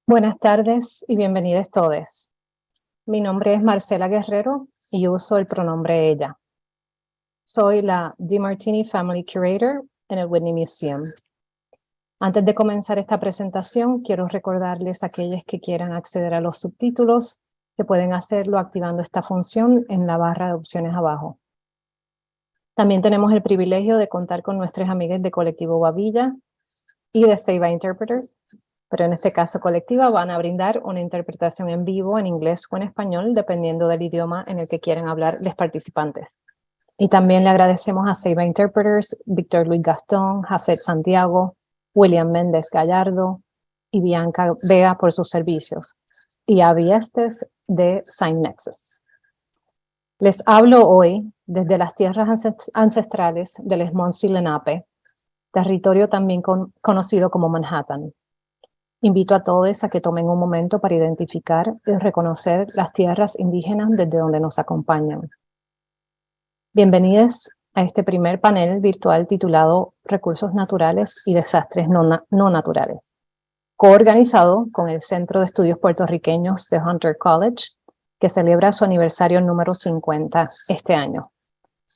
Buenas tardes y bienvenidos todos. Mi nombre es Marcela Guerrero y uso el pronombre ella. Soy la DeMartini Family Curator en el Whitney Museum. Antes de comenzar esta presentación, quiero recordarles a aquellos que quieran acceder a los subtítulos que pueden hacerlo activando esta función en la barra de opciones abajo. También tenemos el privilegio de contar con nuestras amigas de Colectivo Babilla y de Ceiba Interpreters, pero en este caso Colectiva van a brindar una interpretación en vivo en inglés o en español, dependiendo del idioma en el que quieran hablar los participantes. Y también le agradecemos a Ceiba Interpreters, Víctor Luis Gastón, Jafet Santiago, William Méndez Gallardo y Bianca Vega por sus servicios, y a Viestes de Sign Nexus. Les hablo hoy desde las tierras ancestrales del Esmonsi Lenape, territorio también conocido como Manhattan. Invito a todos a que tomen un momento para identificar y reconocer las tierras indígenas desde donde nos acompañan. Bienvenidos a este primer panel virtual titulado Recursos Naturales y Desastres no naturales, coorganizado con el Centro de Estudios Puertorriqueños de Hunter College, que celebra su aniversario número 50 este año.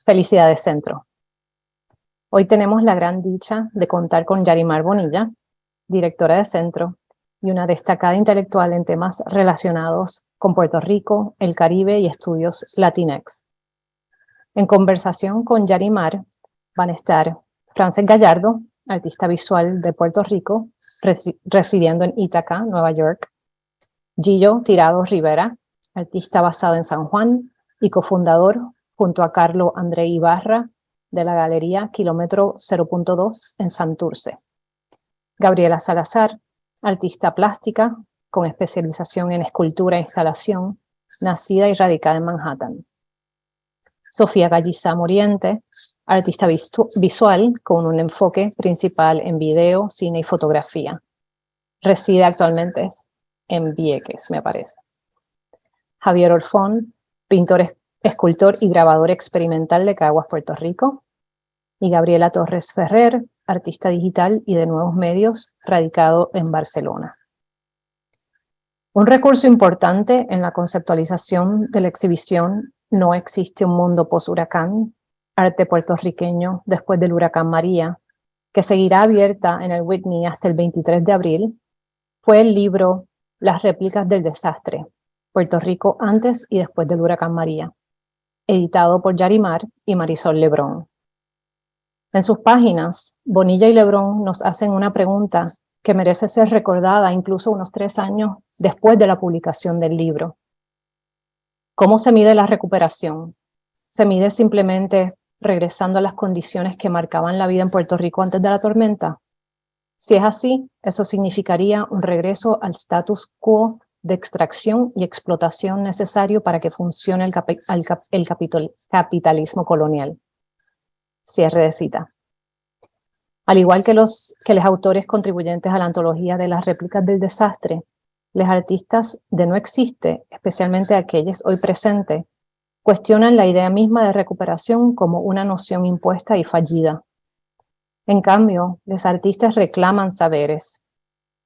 Felicidades, Centro. Hoy tenemos la gran dicha de contar con Yarimar Bonilla, directora de Centro, y una destacada intelectual en temas relacionados con Puerto Rico, el Caribe y estudios Latinx. En conversación con Yarimar van a estar Frances Gallardo, artista visual de Puerto Rico, residiendo en Ítaca, Nueva York; Gillo Tirado Rivera, artista basado en San Juan y cofundador, junto a Carlo André Ibarra, de la Galería Kilómetro 0.2 en Santurce; Gabriela Salazar, artista plástica con especialización en escultura e instalación, nacida y radicada en Manhattan; Sofía Gallizá Moriente, artista visual con un enfoque principal en video, cine y fotografía. Reside actualmente en Vieques, me parece. Javier Orfón, pintor, escultor y grabador experimental de Caguas, Puerto Rico. Y Gabriela Torres Ferrer, artista digital y de nuevos medios, radicado en Barcelona. Un recurso importante en la conceptualización de la exhibición No existe un mundo post-huracán, arte puertorriqueño después del huracán María, que seguirá abierta en el Whitney hasta el 23 de abril, fue el libro Las réplicas del desastre, Puerto Rico antes y después del huracán María, editado por Yarimar y Marisol Lebrón. En sus páginas, Bonilla y Lebrón nos hacen una pregunta que merece ser recordada incluso unos 3 años después de la publicación del libro. ¿Cómo se mide la recuperación? ¿Se mide simplemente regresando a las condiciones que marcaban la vida en Puerto Rico antes de la tormenta? Si es así, eso significaría un regreso al status quo de extracción y explotación necesario para que funcione el capitalismo colonial. Cierre de cita. Al igual que los autores contribuyentes a la antología de las réplicas del desastre, los artistas de No Existe, especialmente aquellos hoy presentes, cuestionan la idea misma de recuperación como una noción impuesta y fallida. En cambio, los artistas reclaman saberes.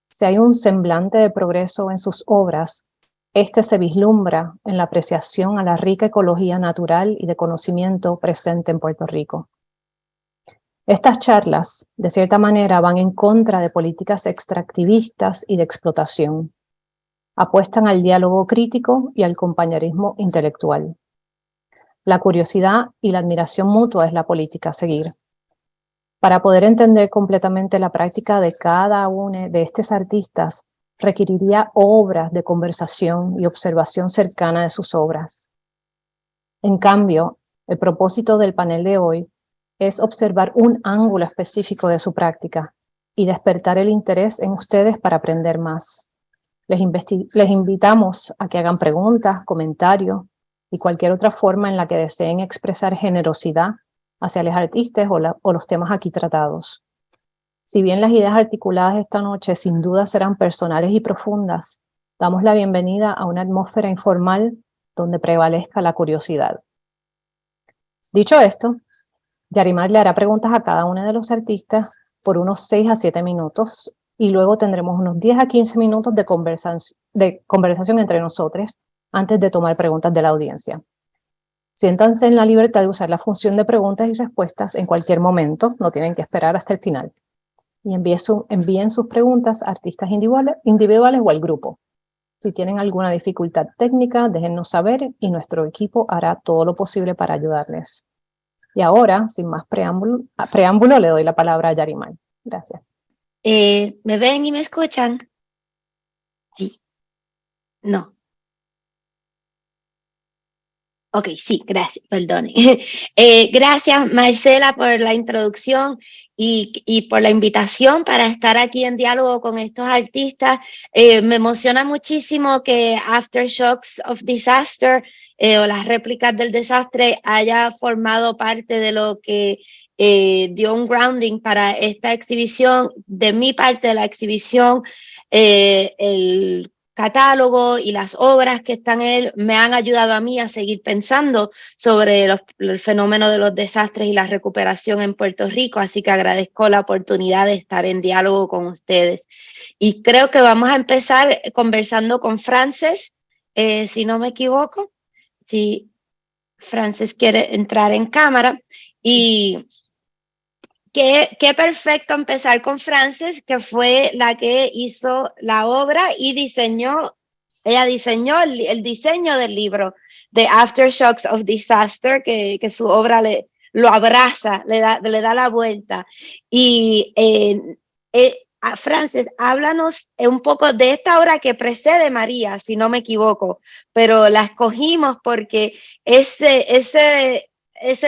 Si hay un semblante de progreso en sus obras, este se vislumbra en la apreciación a la rica ecología natural y de conocimiento presente en Puerto Rico. Estas charlas, de cierta manera, van en contra de políticas extractivistas y de explotación. Apuestan al diálogo crítico y al compañerismo intelectual. La curiosidad y la admiración mutua es la política a seguir. Para poder entender completamente la práctica de cada uno de estos artistas, requeriría obras de conversación y observación cercana de sus obras. En cambio, el propósito del panel de hoy es observar un ángulo específico de su práctica y despertar el interés en ustedes para aprender más. Les invitamos a que hagan preguntas, comentarios y cualquier otra forma en la que deseen expresar generosidad hacia los artistas o los temas aquí tratados. Si bien las ideas articuladas esta noche sin duda serán personales y profundas, damos la bienvenida a una atmósfera informal donde prevalezca la curiosidad. Dicho esto, Yarimar le hará preguntas a cada uno de los artistas por unos 6 a 7 minutos y luego tendremos unos 10 a 15 minutos de conversación entre nosotros antes de tomar preguntas de la audiencia. Siéntanse en la libertad de usar la función de preguntas y respuestas en cualquier momento, no tienen que esperar hasta el final. Y envíen sus preguntas a artistas individuales o al grupo. Si tienen alguna dificultad técnica, déjennos saber y nuestro equipo hará todo lo posible para ayudarles. Y ahora, sin más preámbulo, le doy la palabra a Yarimar. Gracias. ¿Me ven y me escuchan? Sí. No. Ok, sí, gracias, perdone. Gracias, Marcela, por la introducción y por la invitación para estar aquí en diálogo con estos artistas. Me emociona muchísimo que Aftershocks of Disaster o las réplicas del desastre haya formado parte de lo que dio un grounding para esta exhibición. De mi parte de la exhibición, el catálogo y las obras que están en él me han ayudado a mí a seguir pensando sobre el fenómeno de los desastres y la recuperación en Puerto Rico, así que agradezco la oportunidad de estar en diálogo con ustedes. Y creo que vamos a empezar conversando con Frances, si no me equivoco, si Frances quiere entrar en cámara. Y qué perfecto empezar con Frances, que fue la que hizo la obra y ella diseñó el diseño del libro de Aftershocks of Disaster, que su obra lo abraza, le da la vuelta. Y Frances, háblanos un poco de esta obra que precede María, si no me equivoco, pero la escogimos porque ese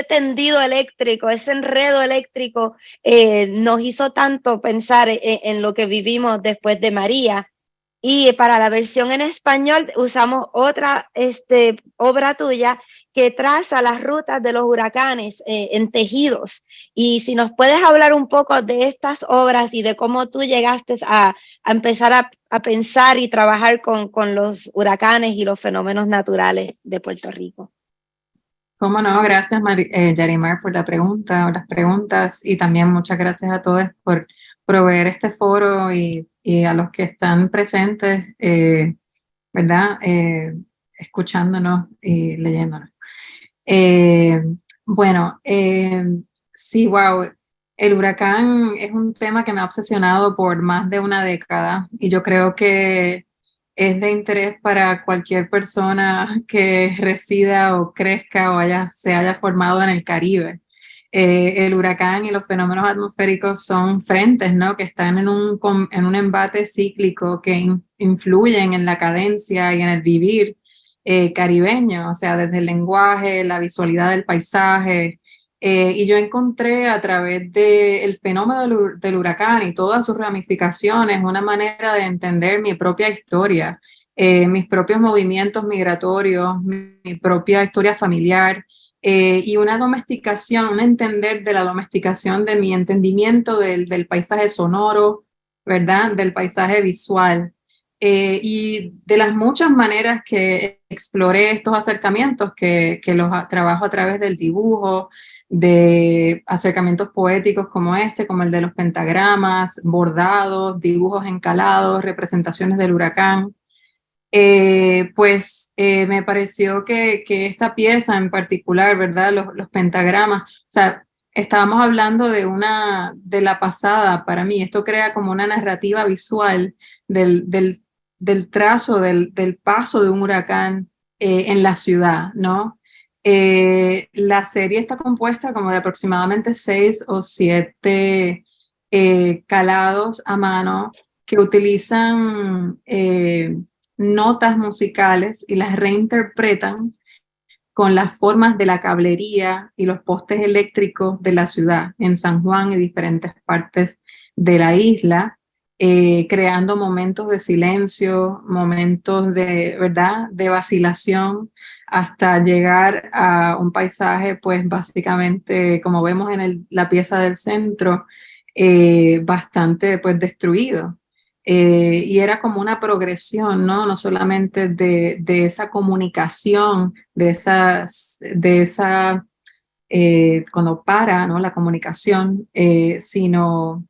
tendido eléctrico, ese enredo eléctrico nos hizo tanto pensar en lo que vivimos después de María. Y para la versión en español usamos otra obra tuya que traza las rutas de los huracanes en tejidos. Y si nos puedes hablar un poco de estas obras y de cómo tú llegaste a empezar a pensar y trabajar con los huracanes y los fenómenos naturales de Puerto Rico. Cómo no, gracias Yarimar por la pregunta o las preguntas, y también muchas gracias a todos por proveer este foro y a los que están presentes, ¿verdad? Escuchándonos y leyéndonos. Bueno, sí, wow, el huracán es un tema que me ha obsesionado por más de una década y yo creo que es de interés para cualquier persona que resida o crezca o se haya formado en el Caribe. El huracán y los fenómenos atmosféricos son frentes, ¿no? Que están en un embate cíclico que influyen en la cadencia y en el vivir caribeño, o sea, desde el lenguaje, la visualidad del paisaje. Y yo encontré a través del fenómeno del huracán y todas sus ramificaciones una manera de entender mi propia historia, mis propios movimientos migratorios, mi propia historia familiar, y una domesticación, un entender de la domesticación de mi entendimiento del paisaje sonoro, ¿verdad? Del paisaje visual. Y de las muchas maneras que exploré estos acercamientos, que los trabajo a través del dibujo, de acercamientos poéticos como como el de los pentagramas, bordados, dibujos encalados, representaciones del huracán, me pareció que esta pieza en particular, ¿verdad? Los pentagramas, o sea, estábamos hablando de la pasada. Para mí esto crea como una narrativa visual del trazo, del paso de un huracán en la ciudad, ¿no? La serie está compuesta como de aproximadamente 6 o 7 calados a mano que utilizan notas musicales y las reinterpretan con las formas de la cablería y los postes eléctricos de la ciudad en San Juan y diferentes partes de la isla, creando momentos de silencio, momentos de, ¿verdad?, de vacilación, hasta llegar a un paisaje, pues básicamente, como vemos en la pieza del centro, bastante pues destruido. Y era como una progresión, ¿no? No solamente de esa comunicación, cuando para, ¿no?, la comunicación, sino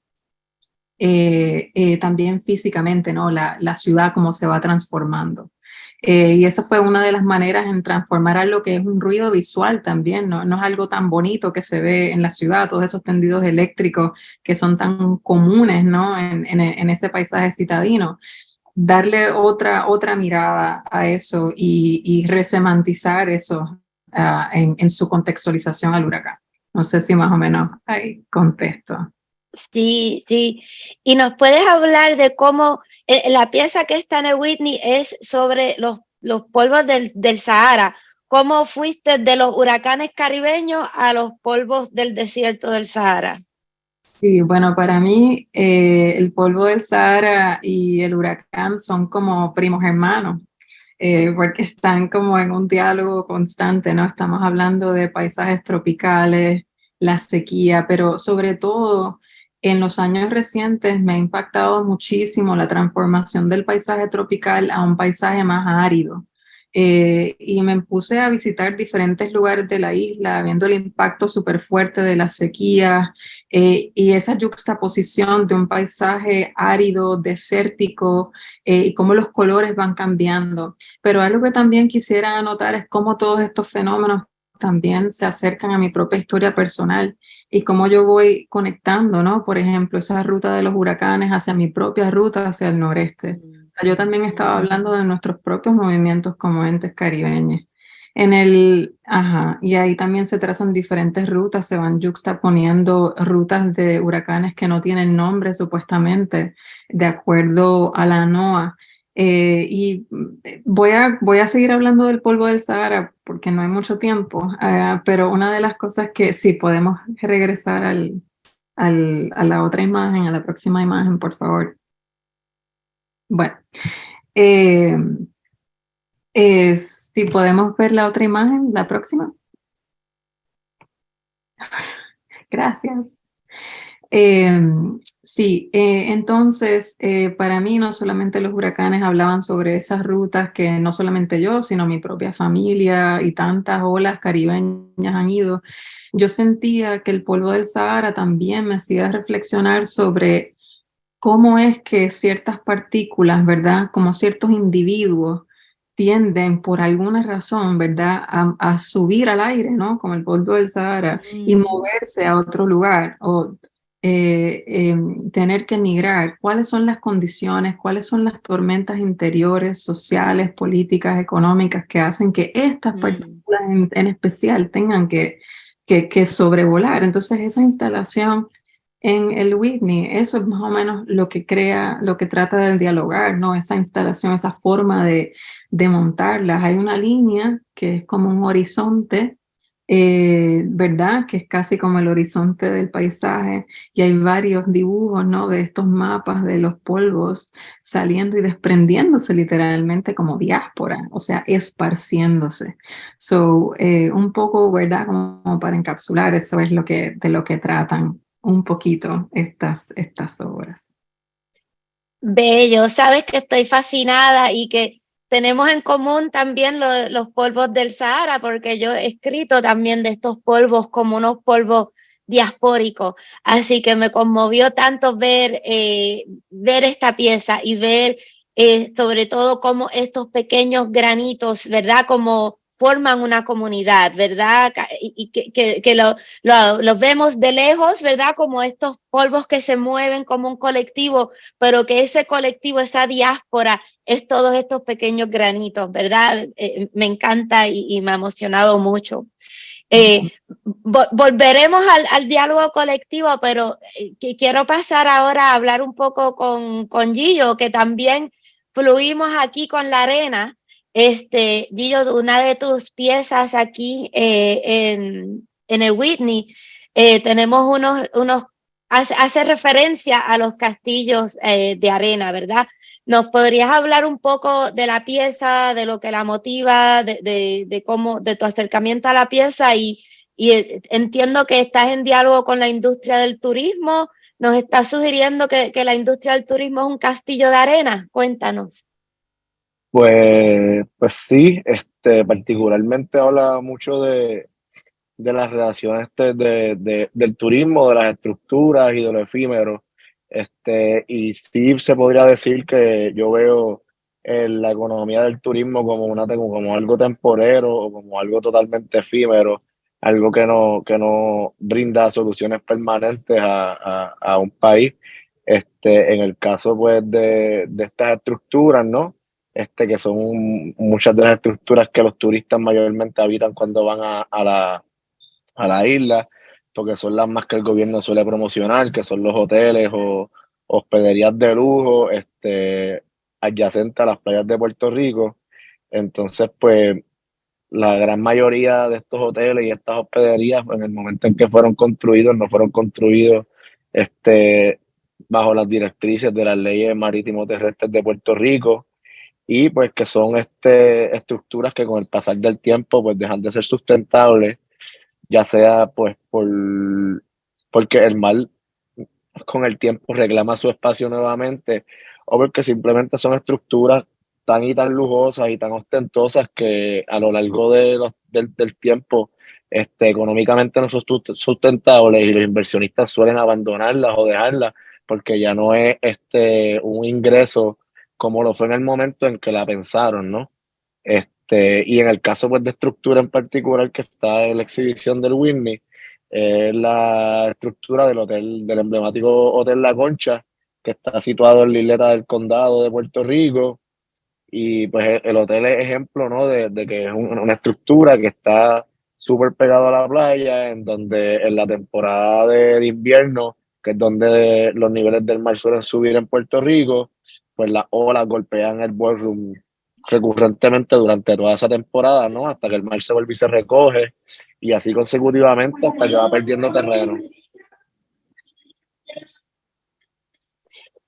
también físicamente, ¿no? La ciudad, cómo se va transformando. Y esa fue una de las maneras en transformar algo que es un ruido visual también, ¿no? No es algo tan bonito que se ve en la ciudad, todos esos tendidos eléctricos que son tan comunes, ¿no? En ese paisaje citadino. Darle otra mirada a eso y resemantizar eso en su contextualización al huracán. No sé si más o menos hay contexto. Sí, sí. Y nos puedes hablar de cómo la pieza que está en el Whitney es sobre los polvos del Sahara. ¿Cómo fuiste de los huracanes caribeños a los polvos del desierto del Sahara? Sí, bueno, para mí el polvo del Sahara y el huracán son como primos hermanos, porque están como en un diálogo constante, ¿no? Estamos hablando de paisajes tropicales, la sequía, pero sobre todo en los años recientes me ha impactado muchísimo la transformación del paisaje tropical a un paisaje más árido. Y me puse a visitar diferentes lugares de la isla, viendo el impacto súper fuerte de la sequía y esa juxtaposición de un paisaje árido, desértico, y cómo los colores van cambiando. Pero algo que también quisiera anotar es cómo todos estos fenómenos también se acercan a mi propia historia personal y cómo yo voy conectando, ¿no? Por ejemplo, esa ruta de los huracanes hacia mi propia ruta hacia el noreste. O sea, yo también estaba hablando de nuestros propios movimientos como entes caribeños. Y ahí también se trazan diferentes rutas, se van juxtaponiendo rutas de huracanes que no tienen nombre supuestamente, de acuerdo a la NOAA. Y voy a seguir hablando del polvo del Sahara porque no hay mucho tiempo, pero una de las cosas que sí podemos regresar a la otra imagen, a la próxima imagen, por favor. Bueno, si podemos ver la otra imagen, la próxima. Gracias. Sí, entonces para mí no solamente los huracanes hablaban sobre esas rutas que no solamente yo, sino mi propia familia y tantas olas caribeñas han ido. Yo sentía que el polvo del Sahara también me hacía reflexionar sobre cómo es que ciertas partículas, ¿verdad? Como ciertos individuos tienden por alguna razón, ¿verdad? A subir al aire, ¿no? Como el polvo del Sahara y moverse a otro lugar o tener que emigrar. ¿Cuáles son las condiciones? ¿Cuáles son las tormentas interiores, sociales, políticas, económicas que hacen que estas partículas en especial tengan que sobrevolar? Entonces esa instalación en el Whitney, eso es más o menos lo que crea, lo que trata de dialogar, ¿no? Esa instalación, esa forma de montarlas. Hay una línea que es como un horizonte, ¿verdad? Que es casi como el horizonte del paisaje y hay varios dibujos, ¿no? De estos mapas de los polvos saliendo y desprendiéndose literalmente como diáspora, o sea, esparciéndose. Un poco, ¿verdad? Como para encapsular, eso es de lo que tratan un poquito estas obras. Bello, sabes que estoy fascinada y que tenemos en común también los polvos del Sahara, porque yo he escrito también de estos polvos como unos polvos diaspóricos, así que me conmovió tanto ver esta pieza y ver sobre todo cómo estos pequeños granitos, ¿verdad? Como forman una comunidad, ¿verdad? Y que los vemos de lejos, ¿verdad? Como estos polvos que se mueven como un colectivo, pero que ese colectivo, esa diáspora, es todos estos pequeños granitos, ¿verdad? Me encanta y me ha emocionado mucho. Volveremos al diálogo colectivo, pero quiero pasar ahora a hablar un poco con Gillo, que también fluimos aquí con la arena. Gillo, una de tus piezas aquí en el Whitney, tenemos hace referencia a los castillos de arena, ¿verdad? ¿Nos podrías hablar un poco de la pieza, de lo que la motiva, de cómo, de tu acercamiento a la pieza? Y entiendo que estás en diálogo con la industria del turismo. ¿Nos estás sugiriendo que la industria del turismo es un castillo de arena? Cuéntanos. Pues sí, particularmente habla mucho de las relaciones del turismo, de las estructuras y de lo efímero. Y sí se podría decir que yo veo la economía del turismo como algo temporero o como algo totalmente efímero, algo que no brinda soluciones permanentes a un país. En el caso pues de estas estructuras, ¿no? Que son muchas de las estructuras que los turistas mayormente habitan cuando van a la isla, porque son las más que el gobierno suele promocionar, que son los hoteles o hospederías de lujo, adyacentes a las playas de Puerto Rico. Entonces, pues, la gran mayoría de estos hoteles y estas hospederías, en el momento en que fueron construidos, no fueron construidos, bajo las directrices de las leyes marítimo terrestres de Puerto Rico, y pues que son estructuras que con el pasar del tiempo pues dejan de ser sustentables, ya sea pues porque el mar con el tiempo reclama su espacio nuevamente, o porque simplemente son estructuras tan y tan lujosas y tan ostentosas que a lo largo del tiempo económicamente no son sustentables, y los inversionistas suelen abandonarlas o dejarlas porque ya no es un ingreso como lo fue en el momento en que la pensaron, ¿no? Y en el caso pues de estructura en particular que está en la exhibición del Whitney, es la estructura del emblemático Hotel La Concha, que está situado en la isleta del Condado de Puerto Rico. Y pues el hotel es ejemplo, ¿no? De que es una estructura que está súper pegado a la playa, en donde en la temporada de invierno, que es donde los niveles del mar suelen subir en Puerto Rico, pues las olas golpean el ballroom recurrentemente durante toda esa temporada, ¿no? Hasta que el mar se vuelve y se recoge, y así consecutivamente hasta que va perdiendo terreno.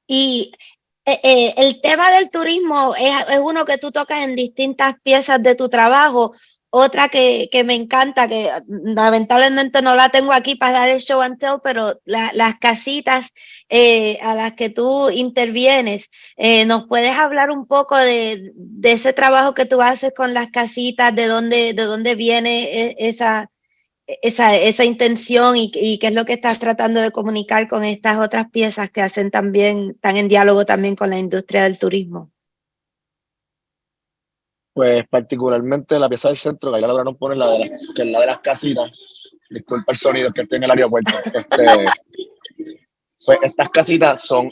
Y el tema del turismo es uno que tú tocas en distintas piezas de tu trabajo. Otra que me encanta, que lamentablemente no la tengo aquí para dar el show and tell, pero las casitas a las que tú intervienes. ¿Nos puedes hablar un poco de ese trabajo que tú haces con las casitas, de dónde viene esa intención y qué es lo que estás tratando de comunicar con estas otras piezas que hacen también, están en diálogo también con la industria del turismo? Pues particularmente la pieza del centro, que ahí la lograron poner, que es la de las casitas. Disculpa el sonido, que estoy en el aeropuerto. Pues estas casitas son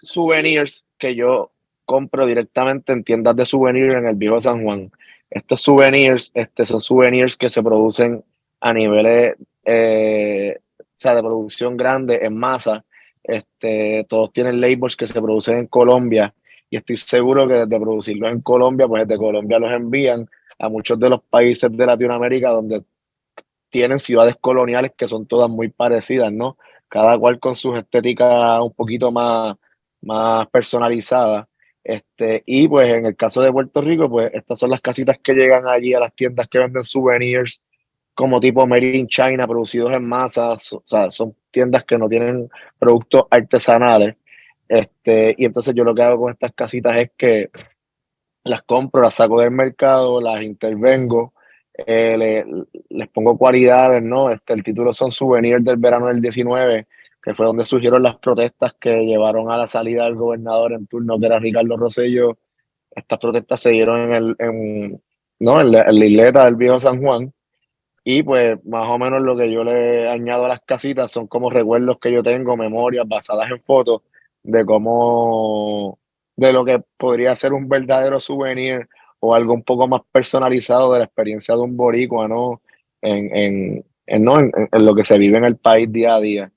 souvenirs que yo compro directamente en tiendas de souvenirs en el viejo San Juan. Estos souvenirs son souvenirs que se producen a niveles, o sea, de producción grande, en masa. Todos tienen labels que se producen en Colombia, y estoy seguro que desde producirlos en Colombia, pues desde Colombia los envían a muchos de los países de Latinoamérica, donde tienen ciudades coloniales que son todas muy parecidas, ¿no? Cada cual con sus estéticas un poquito más personalizadas. Y pues en el caso de Puerto Rico, pues estas son las casitas que llegan allí a las tiendas que venden souvenirs como tipo Made in China, producidos en masa. O sea, son tiendas que no tienen productos artesanales. Y entonces yo lo que hago con estas casitas es que las compro, las saco del mercado, las intervengo, les pongo cualidades, ¿no? El título son Souvenirs del verano del 19, que fue donde surgieron las protestas que llevaron a la salida del gobernador en turno, que era Ricardo Rosselló. Estas protestas se dieron ¿no? En la isleta del viejo San Juan. Y pues más o menos lo que yo le añado a las casitas son como recuerdos que yo tengo, memorias basadas en fotos de de lo que podría ser un verdadero souvenir o algo un poco más personalizado de la experiencia de un boricua, ¿no? ¿No? En lo que se vive en el país día a día,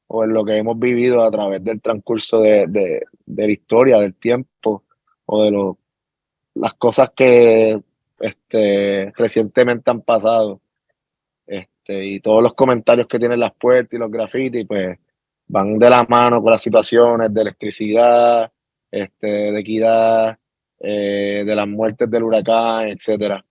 o en lo que hemos vivido a través del transcurso de la historia, del tiempo, o las cosas que recientemente han pasado. Y todos los comentarios que tienen las puertas y los grafitis, pues van de la mano con las situaciones de electricidad, de equidad, de las muertes del huracán, etcétera.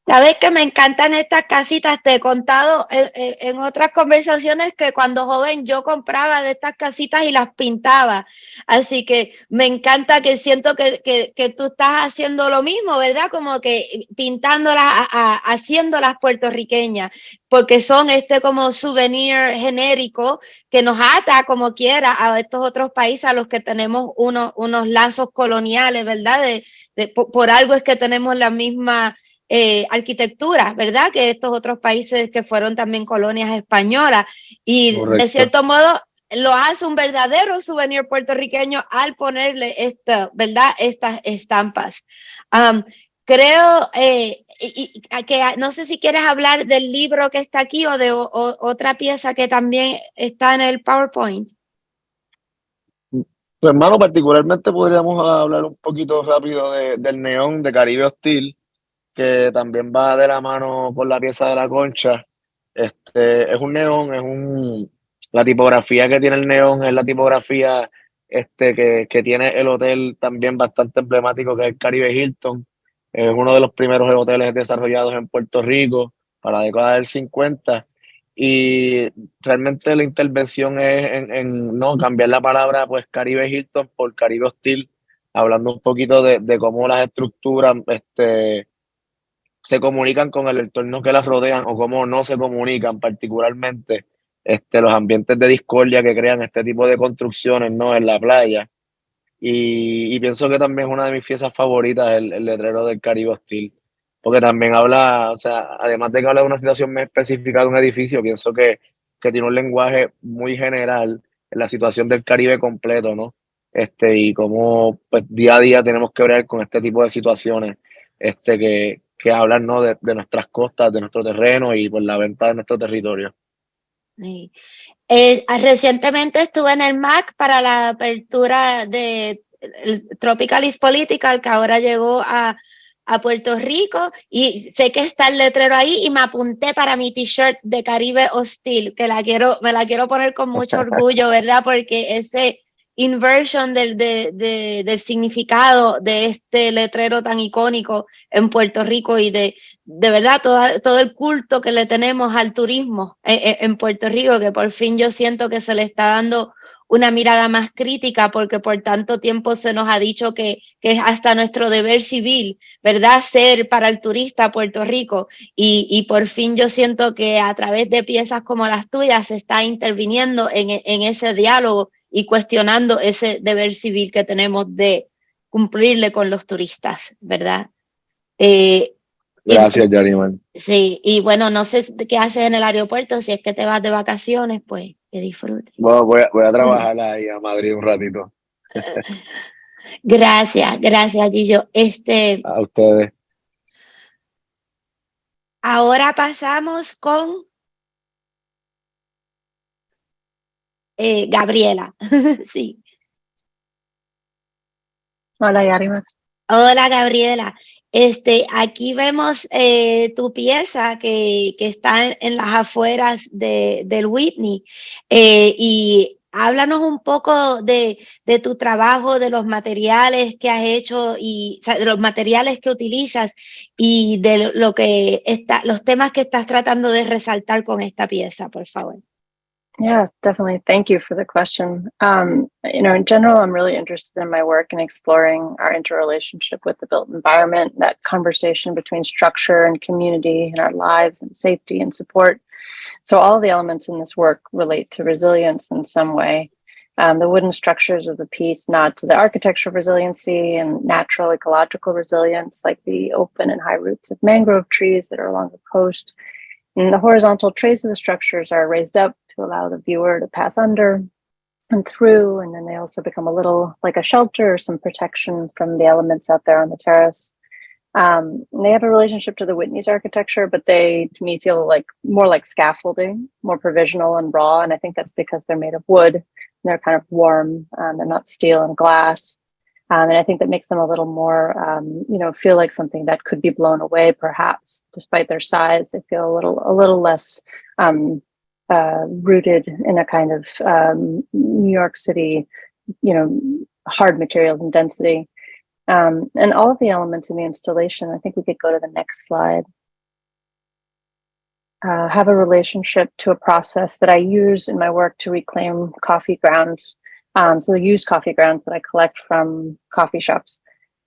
Sabes que me encantan estas casitas. Te he contado en otras conversaciones que cuando joven yo compraba de estas casitas y las pintaba. Así que me encanta que siento que tú estás haciendo lo mismo, ¿verdad? Como que pintándolas, haciéndolas puertorriqueñas, porque son como souvenir genérico que nos ata como quiera a estos otros países a los que tenemos unos lazos coloniales, ¿verdad? Por algo es que tenemos la misma arquitectura, ¿verdad? Que estos otros países que fueron también colonias españolas. Y Correcto. de cierto modo lo hace un verdadero souvenir puertorriqueño al ponerle ¿verdad? Estas estampas. Creo que no sé si quieres hablar del libro que está aquí o de otra pieza que también está en el PowerPoint. Pues, hermano, particularmente podríamos hablar un poquito rápido del neón de Caribe Hostil, que también va de la mano con la pieza de la concha. Es un neón, la tipografía que tiene el neón es la tipografía que tiene el hotel también bastante emblemático, que es el Caribe Hilton. Es uno de los primeros hoteles desarrollados en Puerto Rico para la década del 50. Y realmente la intervención es en no cambiar la palabra pues Caribe Hilton por Caribe Hostil, hablando un poquito de cómo las estructuras se comunican con el entorno que las rodean o cómo no se comunican, particularmente los ambientes de discordia que crean este tipo de construcciones, ¿no? En la playa. Y pienso que también es una de mis piezas favoritas, el letrero del Caribe Hostil, porque también habla, o sea, además de que habla de una situación muy específica de un edificio, pienso que tiene un lenguaje muy general en la situación del Caribe completo, ¿no? Y cómo pues, día a día tenemos que ver con este tipo de situaciones, que hablan, ¿no? De nuestras costas, de nuestro terreno y por la venta de nuestro territorio. Sí. Recientemente estuve en el MAC para la apertura de Tropical is Political, que ahora llegó a Puerto Rico, y sé que está el letrero ahí y me apunté para mi t-shirt de Caribe Hostil, que me la quiero poner con mucho orgullo, ¿verdad? Porque ese inversion del significado de este letrero tan icónico en Puerto Rico y de verdad todo el culto que le tenemos al turismo en Puerto Rico, que por fin yo siento que se le está dando una mirada más crítica, porque por tanto tiempo se nos ha dicho que es hasta nuestro deber civil, ¿verdad? Ser para el turista Puerto Rico, y por fin yo siento que a través de piezas como las tuyas se está interviniendo en ese diálogo y cuestionando ese deber civil que tenemos de cumplirle con los turistas, ¿verdad? Gracias, Yariman. Sí, y bueno, no sé qué haces en el aeropuerto, si es que te vas de vacaciones, pues que disfrutes. Bueno, voy a trabajar ahí a Madrid un ratito. Gracias, Gillo. A ustedes. Ahora pasamos con Gabriela. Sí. Hola, Yarima. Hola, Gabriela. Aquí vemos tu pieza que está en las afueras del Whitney, y háblanos un poco de tu trabajo, de los materiales que has hecho y o sea, de los materiales que utilizas y de los temas que estás tratando de resaltar con esta pieza, por favor. Yeah, definitely. Thank you for the question. In general, I'm really interested in my work in exploring our interrelationship with the built environment, that conversation between structure and community in our lives and safety and support. So all of the elements in this work relate to resilience in some way. The wooden structures of the piece nod to the architectural resiliency and natural ecological resilience, like the open and high roots of mangrove trees that are along the coast. And the horizontal trays of the structures are raised up to allow the viewer to pass under and through, and then they also become a little like a shelter or some protection from the elements out there on the terrace. They have a relationship to the Whitney's architecture, but they, to me, feel like more like scaffolding, more provisional and raw, and I think that's because they're made of wood, and they're kind of warm, they're not steel and glass. And I think that makes them a little more, feel like something that could be blown away, perhaps, despite their size. They feel a little less rooted in a kind of New York City, hard materials and density. And all of the elements in the installation, I think we could go to the next slide. have a relationship to a process that I use in my work to reclaim coffee grounds. So used coffee grounds that I collect from coffee shops.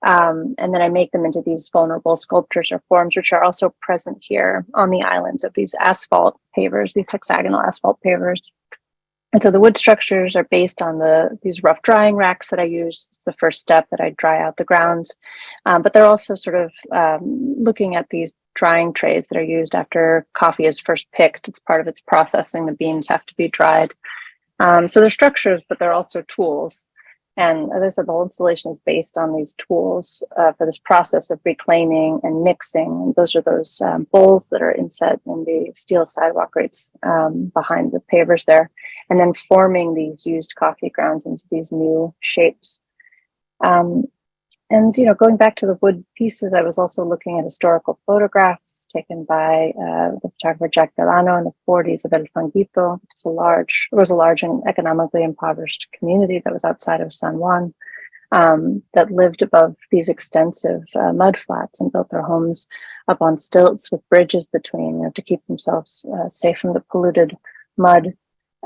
And then I make them into these vulnerable sculptures or forms, which are also present here on the islands of these asphalt pavers, these hexagonal asphalt pavers. And so the wood structures are based on these rough drying racks that I use. It's the first step that I dry out the grounds. But they're also sort of looking at these drying trays that are used after coffee is first picked. It's part of its processing. The beans have to be dried. So they're structures, but they're also tools. And as I said, the whole installation is based on these tools for this process of reclaiming and mixing. And those are those bowls that are inset in the steel sidewalk grates behind the pavers there, and then forming these used coffee grounds into these new shapes. And, going back to the wood pieces, I was also looking at historical photographs taken by the photographer Jack Delano in the 40s of El Fanguito, which was a large and economically impoverished community that was outside of San Juan, that lived above these extensive mud flats and built their homes up on stilts with bridges between, to keep themselves safe from the polluted mud.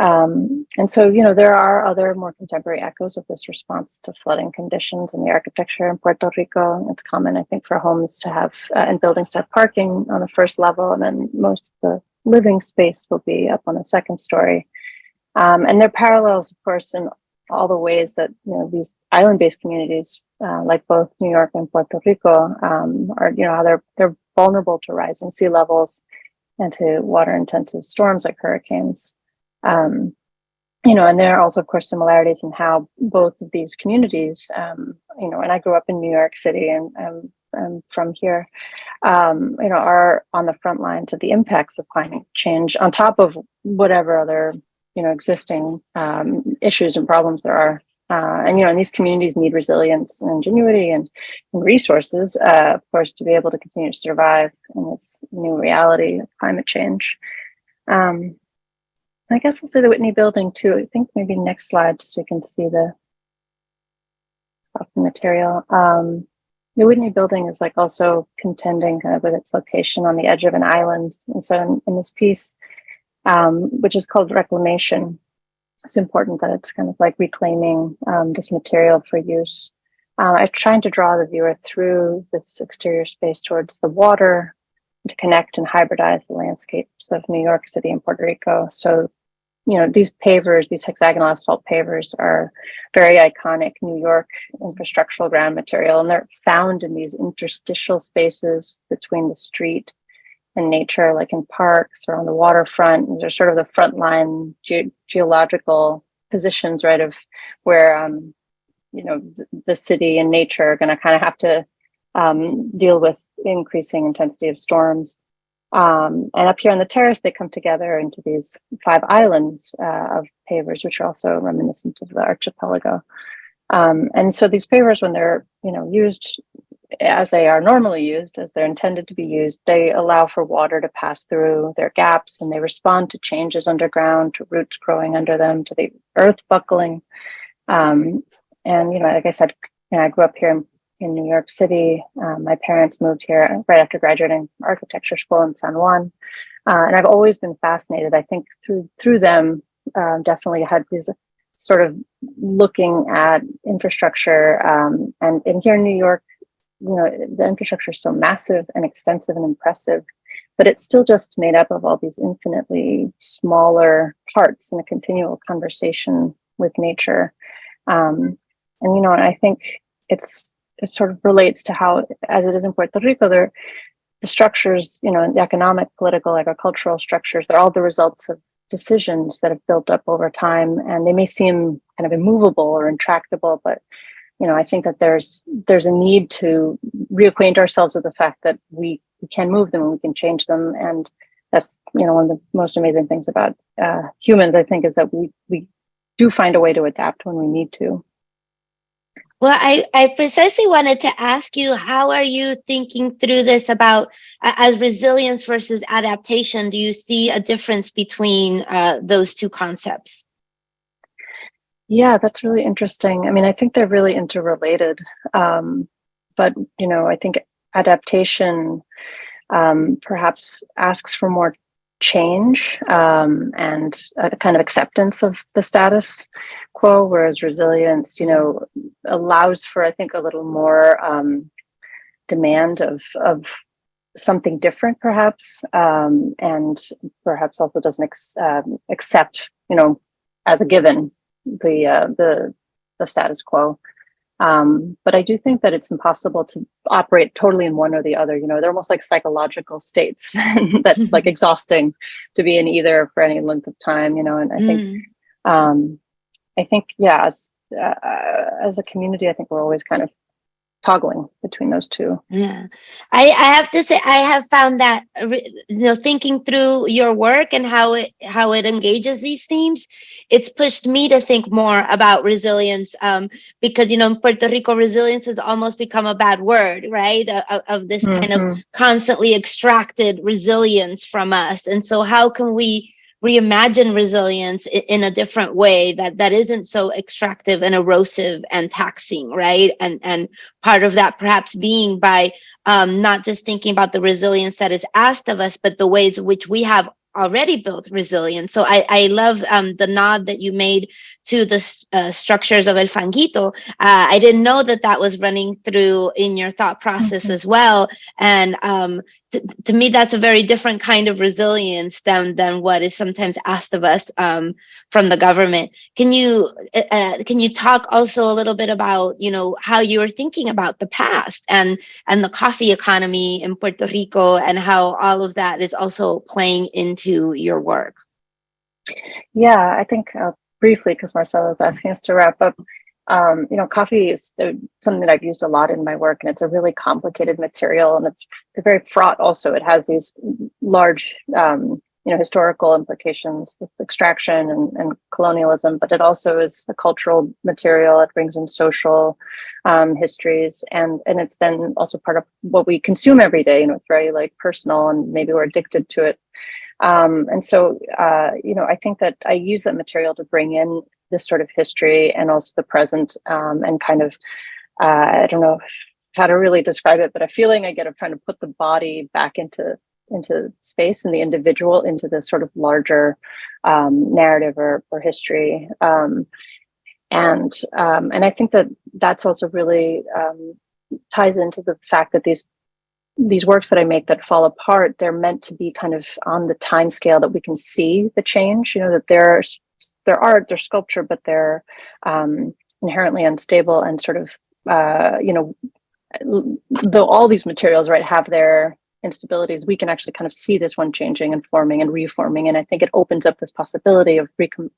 And so, there are other more contemporary echoes of this response to flooding conditions in the architecture in Puerto Rico. It's common, I think, for homes to have and buildings to have parking on the first level, and then most of the living space will be up on the second story. And there are parallels, of course, in all the ways that these island-based communities, like both New York and Puerto Rico, are how they're vulnerable to rising sea levels and to water-intensive storms like hurricanes. And there are also, of course, similarities in how both of these communities, and I grew up in New York City and I'm from here, are on the front lines of the impacts of climate change on top of whatever other, existing issues and problems there are. And these communities need resilience and ingenuity and resources, of course, to be able to continue to survive in this new reality of climate change. I guess I'll say the Whitney building too. I think maybe next slide, just so we can see the material. The Whitney building is also contending kind of with its location on the edge of an island. And so in this piece, which is called Reclamation, it's important that it's kind of reclaiming this material for use. I'm trying to draw the viewer through this exterior space towards the water to connect and hybridize the landscapes of New York City and Puerto Rico. So, these pavers, these hexagonal asphalt pavers, are very iconic New York infrastructural ground material, and they're found in these interstitial spaces between the street and nature, like in parks or on the waterfront. They're sort of the frontline geological positions, right, of where, the city and nature are going to kind of have to deal with increasing intensity of storms. And up here on the terrace, they come together into these 5 islands of pavers, which are also reminiscent of the archipelago. And so these pavers, when they're used as they are normally used, as they're intended to be used, they allow for water to pass through their gaps, and they respond to changes underground, to roots growing under them, to the earth buckling. And like I said, I grew up here in New York City. My parents moved here right after graduating architecture school in San Juan. And I've always been fascinated, I think, through them, definitely had these sort of looking at infrastructure. And here in New York, the infrastructure is so massive and extensive and impressive, but it's still just made up of all these infinitely smaller parts in a continual conversation with nature. And I think it sort of relates to how, as it is in Puerto Rico, the structures, the economic, political, agricultural structures, they're all the results of decisions that have built up over time, and they may seem kind of immovable or intractable, but I think that there's a need to reacquaint ourselves with the fact that we can move them and we can change them, and that's one of the most amazing things about humans, I think, is that we do find a way to adapt when we need to. Well, I precisely wanted to ask you, how are you thinking through this about as resilience versus adaptation? Do you see a difference between those two concepts? Yeah, that's really interesting. I mean, I think they're really interrelated. But, I think adaptation perhaps asks for more change and a kind of acceptance of the status quo, whereas resilience, allows for, I think, a little more demand of something different, perhaps, and perhaps also doesn't accept, as a given the status quo. But I do think that it's impossible to operate totally in one or the other. They're almost like psychological states that's like exhausting to be in either for any length of time. And I think, yeah, as a community, I think we're always kind of toggling between those two. Yeah, I have to say, I have found that thinking through your work and how it engages these themes, it's pushed me to think more about resilience, because in Puerto Rico, resilience has almost become a bad word, right? Of this kind of constantly extracted resilience from us, and so how can we reimagine resilience in a different way that isn't so extractive and erosive and taxing, right? And part of that perhaps being by not just thinking about the resilience that is asked of us, but the ways in which we have already built resilience. So I love the nod that you made to the structures of El Fanguito. I didn't know that was running through in your thought process as well. And to me, that's a very different kind of resilience than what is sometimes asked of us from the government. Can you talk also a little bit about how you were thinking about the past and the coffee economy in Puerto Rico and how all of that is also playing into your work? Yeah, I think briefly, because Marcela is asking us to wrap up. Coffee is something that I've used a lot in my work, and it's a really complicated material, and it's very fraught. Also, it has these large, historical implications with extraction and colonialism, but it also is a cultural material. It brings in social histories, and it's then also part of what we consume every day. It's very personal, and maybe we're addicted to it. And so, I think that I use that material to bring in this sort of history and also the present, and kind of, I don't know how to really describe it, but a feeling I get of trying to put the body back into space and the individual into this sort of larger narrative or history. And I think that's also really ties into the fact that these works that I make that fall apart, they're meant to be kind of on the time scale that we can see the change, that they're art, they're sculpture, but they're inherently unstable and sort of, though all these materials, right, have their instabilities, we can actually kind of see this one changing and forming and reforming. And I think it opens up this possibility of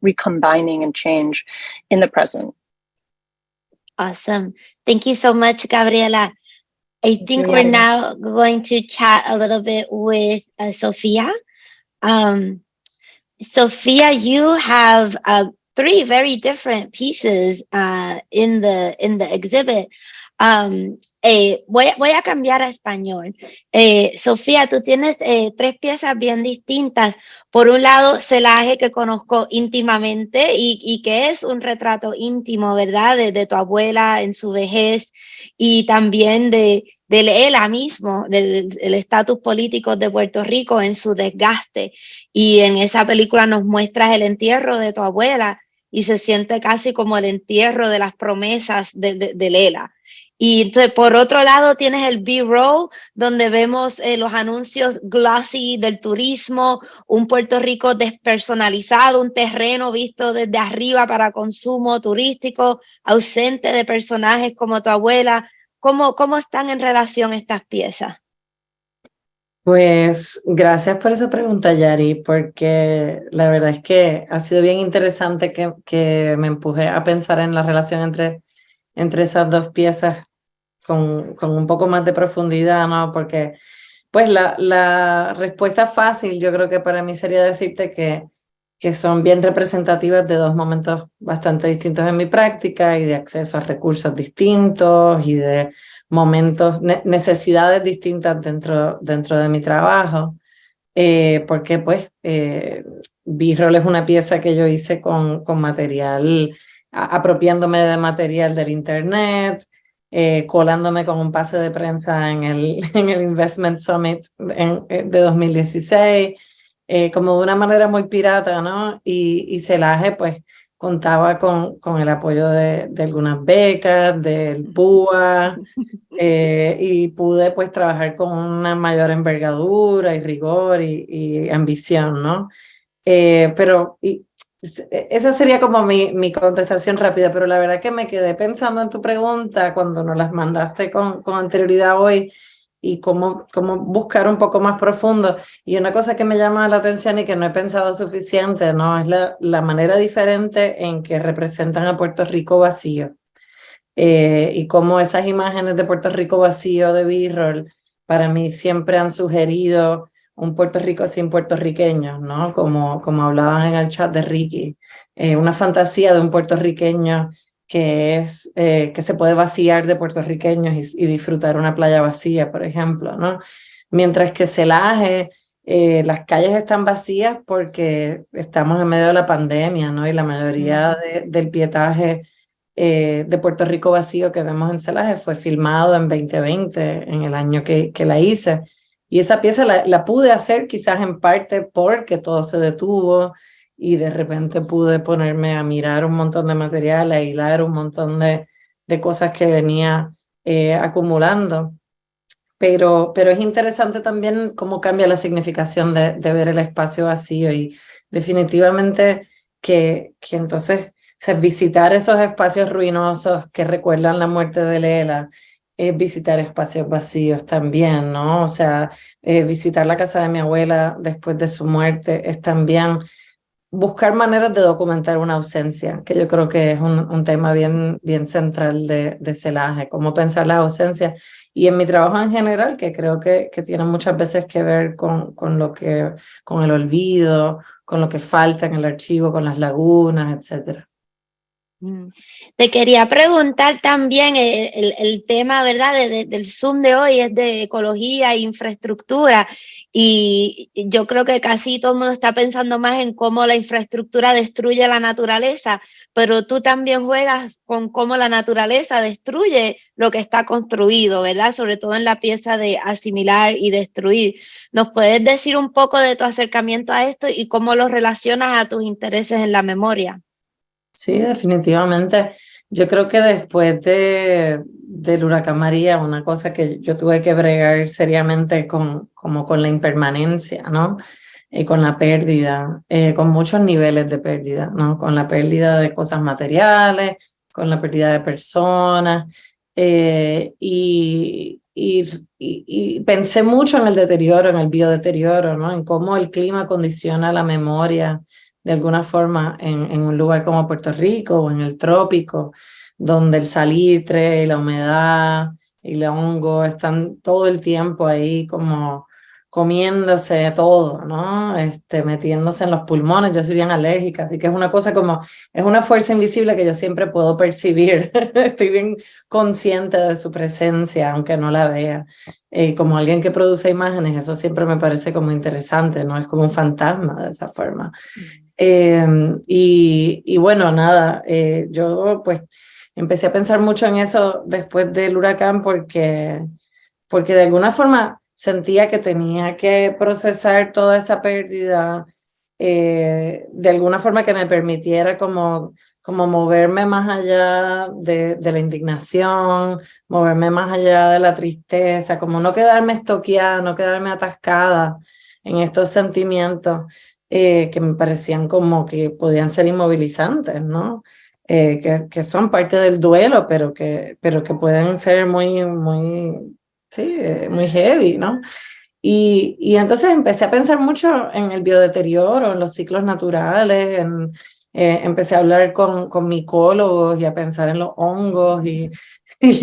recombining and change in the present. Awesome. Thank you so much, Gabriela. I think we're now going to chat a little bit with Sophia. Sophia, you have 3 very different pieces in the exhibit. Voy a cambiar a español. Sofía, tú tienes 3 piezas bien distintas. Por un lado, Celaje, que conozco íntimamente y que es un retrato íntimo, ¿verdad? De tu abuela en su vejez y también de ella mismo, del estatus político de Puerto Rico en su desgaste. Y en esa película nos muestras el entierro de tu abuela y se siente casi como el entierro de las promesas de Lela. Y entonces, por otro lado, tienes el B-roll, donde vemos los anuncios glossy del turismo, un Puerto Rico despersonalizado, un terreno visto desde arriba para consumo turístico, ausente de personajes como tu abuela. ¿Cómo están en relación estas piezas? Pues gracias por esa pregunta, Yari, porque la verdad es que ha sido bien interesante que me empuje a pensar en la relación entre esas 2 piezas con un poco más de profundidad, ¿no? Porque pues la respuesta fácil yo creo que para mí sería decirte que son bien representativas de 2 momentos bastante distintos en mi práctica y de acceso a recursos distintos y de momentos, necesidades distintas dentro de mi trabajo, porque pues B-roll es una pieza que yo hice con material, apropiándome de material del internet, colándome con un pase de prensa en el Investment Summit de 2016, como de una manera muy pirata, ¿no? Y Celaje, pues, contaba con el apoyo de algunas becas, del PUA, y pude, pues, trabajar con una mayor envergadura y rigor y ambición, ¿no? Esa sería como mi contestación rápida, pero la verdad que me quedé pensando en tu pregunta cuando nos las mandaste con anterioridad hoy y cómo buscar un poco más profundo. Y una cosa que me llama la atención y que no he pensado suficiente, ¿no? Es la manera diferente en que representan a Puerto Rico vacío. Y cómo esas imágenes de Puerto Rico vacío de B-roll para mí siempre han sugerido un Puerto Rico sin puertorriqueños, ¿no? Como hablaban en el chat de Ricky, una fantasía de un puertorriqueño que se puede vaciar de puertorriqueños y disfrutar una playa vacía, por ejemplo, ¿no? Mientras que Celaje, las calles están vacías porque estamos en medio de la pandemia, ¿no? Y la mayoría del pietaje de Puerto Rico vacío que vemos en Celaje fue filmado en 2020, en el año que la hice. Y esa pieza la pude hacer quizás en parte porque todo se detuvo y de repente pude ponerme a mirar un montón de material, a hilar un montón de cosas que venía acumulando. Pero es interesante también cómo cambia la significación de ver el espacio vacío y definitivamente que entonces, o sea, visitar esos espacios ruinosos que recuerdan la muerte de Lela es visitar espacios vacíos también, ¿no? O sea, visitar la casa de mi abuela después de su muerte es también buscar maneras de documentar una ausencia, que yo creo que es un tema bien central de Celaje, cómo pensar las ausencias. Y en mi trabajo en general, que creo que tiene muchas veces que ver con el olvido, con lo que falta en el archivo, con las lagunas, etcétera. Te quería preguntar también el tema, ¿verdad? Del Zoom de hoy es de ecología e infraestructura y yo creo que casi todo el mundo está pensando más en cómo la infraestructura destruye la naturaleza, pero tú también juegas con cómo la naturaleza destruye lo que está construido, ¿verdad? Sobre todo en la pieza de asimilar y destruir. ¿Nos puedes decir un poco de tu acercamiento a esto y cómo lo relacionas a tus intereses en la memoria? Sí, definitivamente. Yo creo que después del huracán María, una cosa que yo tuve que bregar seriamente como con la impermanencia, ¿no? Y con la pérdida, con muchos niveles de pérdida, ¿no? Con la pérdida de cosas materiales, con la pérdida de personas. Y pensé mucho en el deterioro, en el biodeterioro, ¿no? En cómo el clima condiciona la memoria de alguna forma en un lugar como Puerto Rico o en el trópico, donde el salitre y la humedad y el hongo están todo el tiempo ahí como comiéndose todo, ¿no? Metiéndose en los pulmones. Yo soy bien alérgica, así que es una cosa como, es una fuerza invisible que yo siempre puedo percibir. Estoy bien consciente de su presencia, aunque no la vea. Como alguien que produce imágenes, eso siempre me parece como interesante, ¿no? Es como un fantasma de esa forma. Y bueno, nada, yo pues empecé a pensar mucho en eso después del huracán porque de alguna forma sentía que tenía que procesar toda esa pérdida de alguna forma que me permitiera como moverme más allá de la indignación, moverme más allá de la tristeza, como no quedarme estoqueada, no quedarme atascada en estos sentimientos que me parecían como que podían ser inmovilizantes, ¿no? Que son parte del duelo, pero que pueden ser muy heavy, ¿no? Y entonces empecé a pensar mucho en el biodeterioro, en los ciclos naturales, empecé a hablar con micólogos y a pensar en los hongos y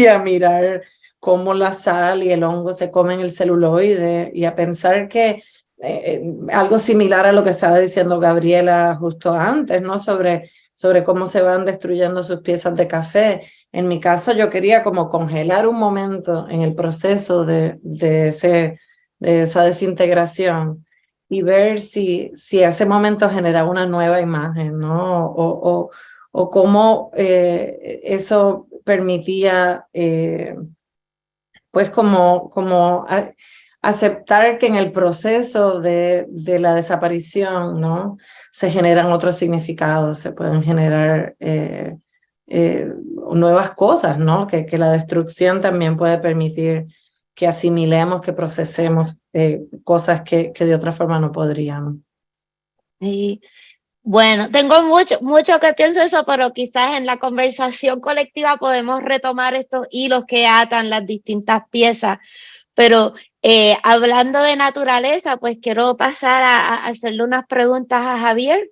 a mirar cómo la sal y el hongo se comen el celuloide y a pensar que algo similar a lo que estaba diciendo Gabriela justo antes, ¿no? Sobre cómo se van destruyendo sus piezas de café. En mi caso, yo quería como congelar un momento en el proceso de esa desintegración y ver si ese momento generaba una nueva imagen, ¿no? O cómo eso permitía, pues, como aceptar que en el proceso de la desaparición, ¿no? Se generan otros significados, se pueden generar nuevas cosas, ¿no? Que la destrucción también puede permitir que asimilemos, que procesemos cosas que de otra forma no podríamos. Sí. Bueno, tengo mucho que pienso eso, pero quizás en la conversación colectiva podemos retomar estos hilos que atan las distintas piezas. Pero hablando de naturaleza, pues quiero pasar a hacerle unas preguntas a Javier.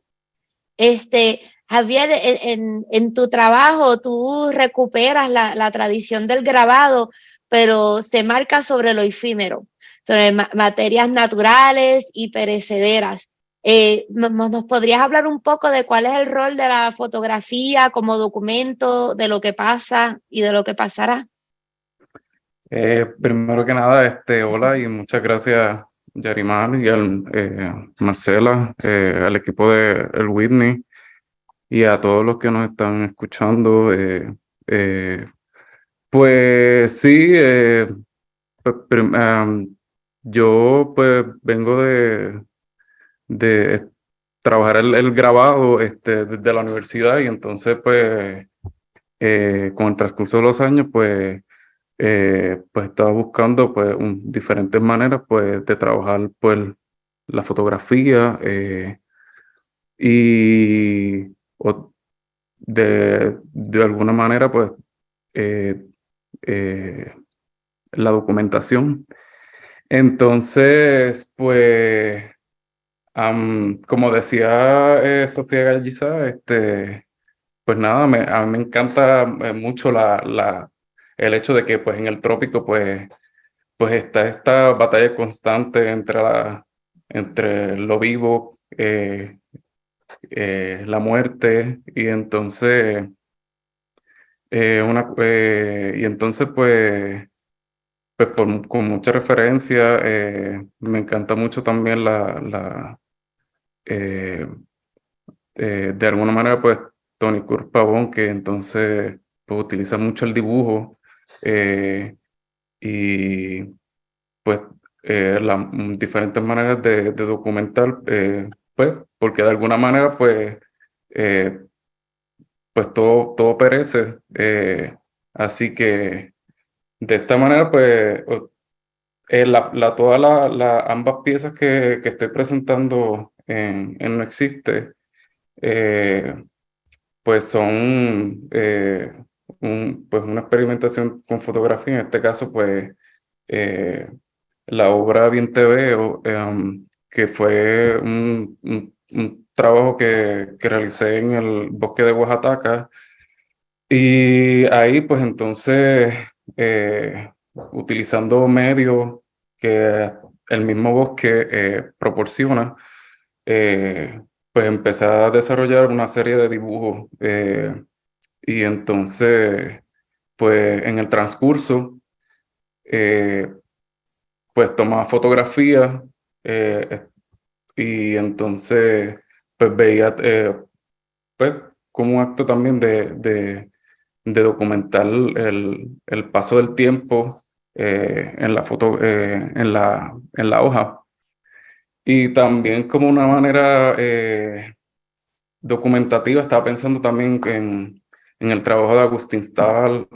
Javier, en tu trabajo tú recuperas la tradición del grabado, pero se marca sobre lo efímero, sobre materias naturales y perecederas. ¿Nos podrías hablar un poco de cuál es el rol de la fotografía como documento de lo que pasa y de lo que pasará? Primero que nada, hola y muchas gracias, Yarimar y Marcela, al equipo de el Whitney y a todos los que nos están escuchando. Pues sí, yo pues vengo de trabajar el grabado desde la universidad y entonces pues con el transcurso de los años pues estaba buscando pues diferentes maneras pues de trabajar pues la fotografía y de alguna manera pues eh, la documentación. Entonces pues como decía Sofía Galliza, pues nada, a mí me encanta mucho el hecho de que pues en el trópico pues está esta batalla constante entre lo vivo, la muerte, y entonces, con mucha referencia, me encanta mucho también de alguna manera, pues Tony Kurt Pavón, que entonces pues, utiliza mucho el dibujo y pues diferentes maneras de documentar, pues porque de alguna manera eh, pues todo perece, así que de esta manera pues ambas piezas que estoy presentando en No Existe pues son pues una experimentación con fotografía. En este caso, pues la obra Bien Te Veo, que fue un trabajo que realicé en el bosque de Oaxaca. Y ahí, pues entonces, utilizando medios que el mismo bosque proporciona, pues empecé a desarrollar una serie de dibujos y entonces, pues en el transcurso, eh, pues tomaba fotografías y entonces, pues veía, pues como un acto también de documentar el paso del tiempo en la foto, en la hoja. Y también como una manera documentativa, estaba pensando también en el trabajo de Agustín Stahl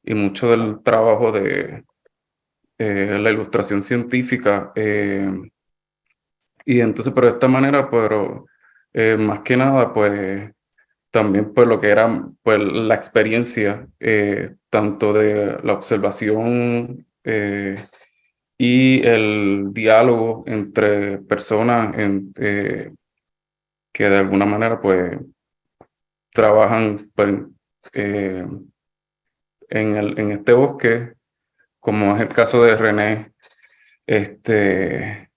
y mucho del trabajo de la ilustración científica. Y entonces, pero de esta manera, pero más que nada, pues también pues lo que era pues la experiencia, tanto de la observación y el diálogo entre personas que de alguna manera pues trabajan pues, en este bosque, como es el caso de René, que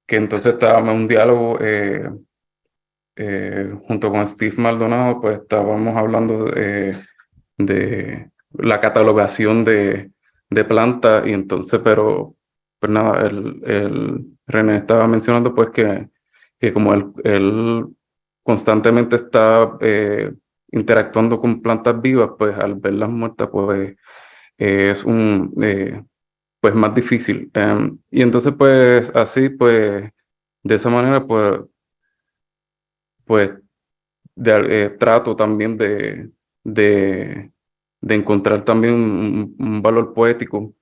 entonces estábamos en un diálogo junto con Steve Maldonado, pues estábamos hablando de la catalogación de plantas y entonces, pero pues nada, el René estaba mencionando pues que como él constantemente está interactuando con plantas vivas, pues al verlas muertas, pues es pues más difícil. Y entonces pues así pues de esa manera pues trato también de encontrar también un valor poético,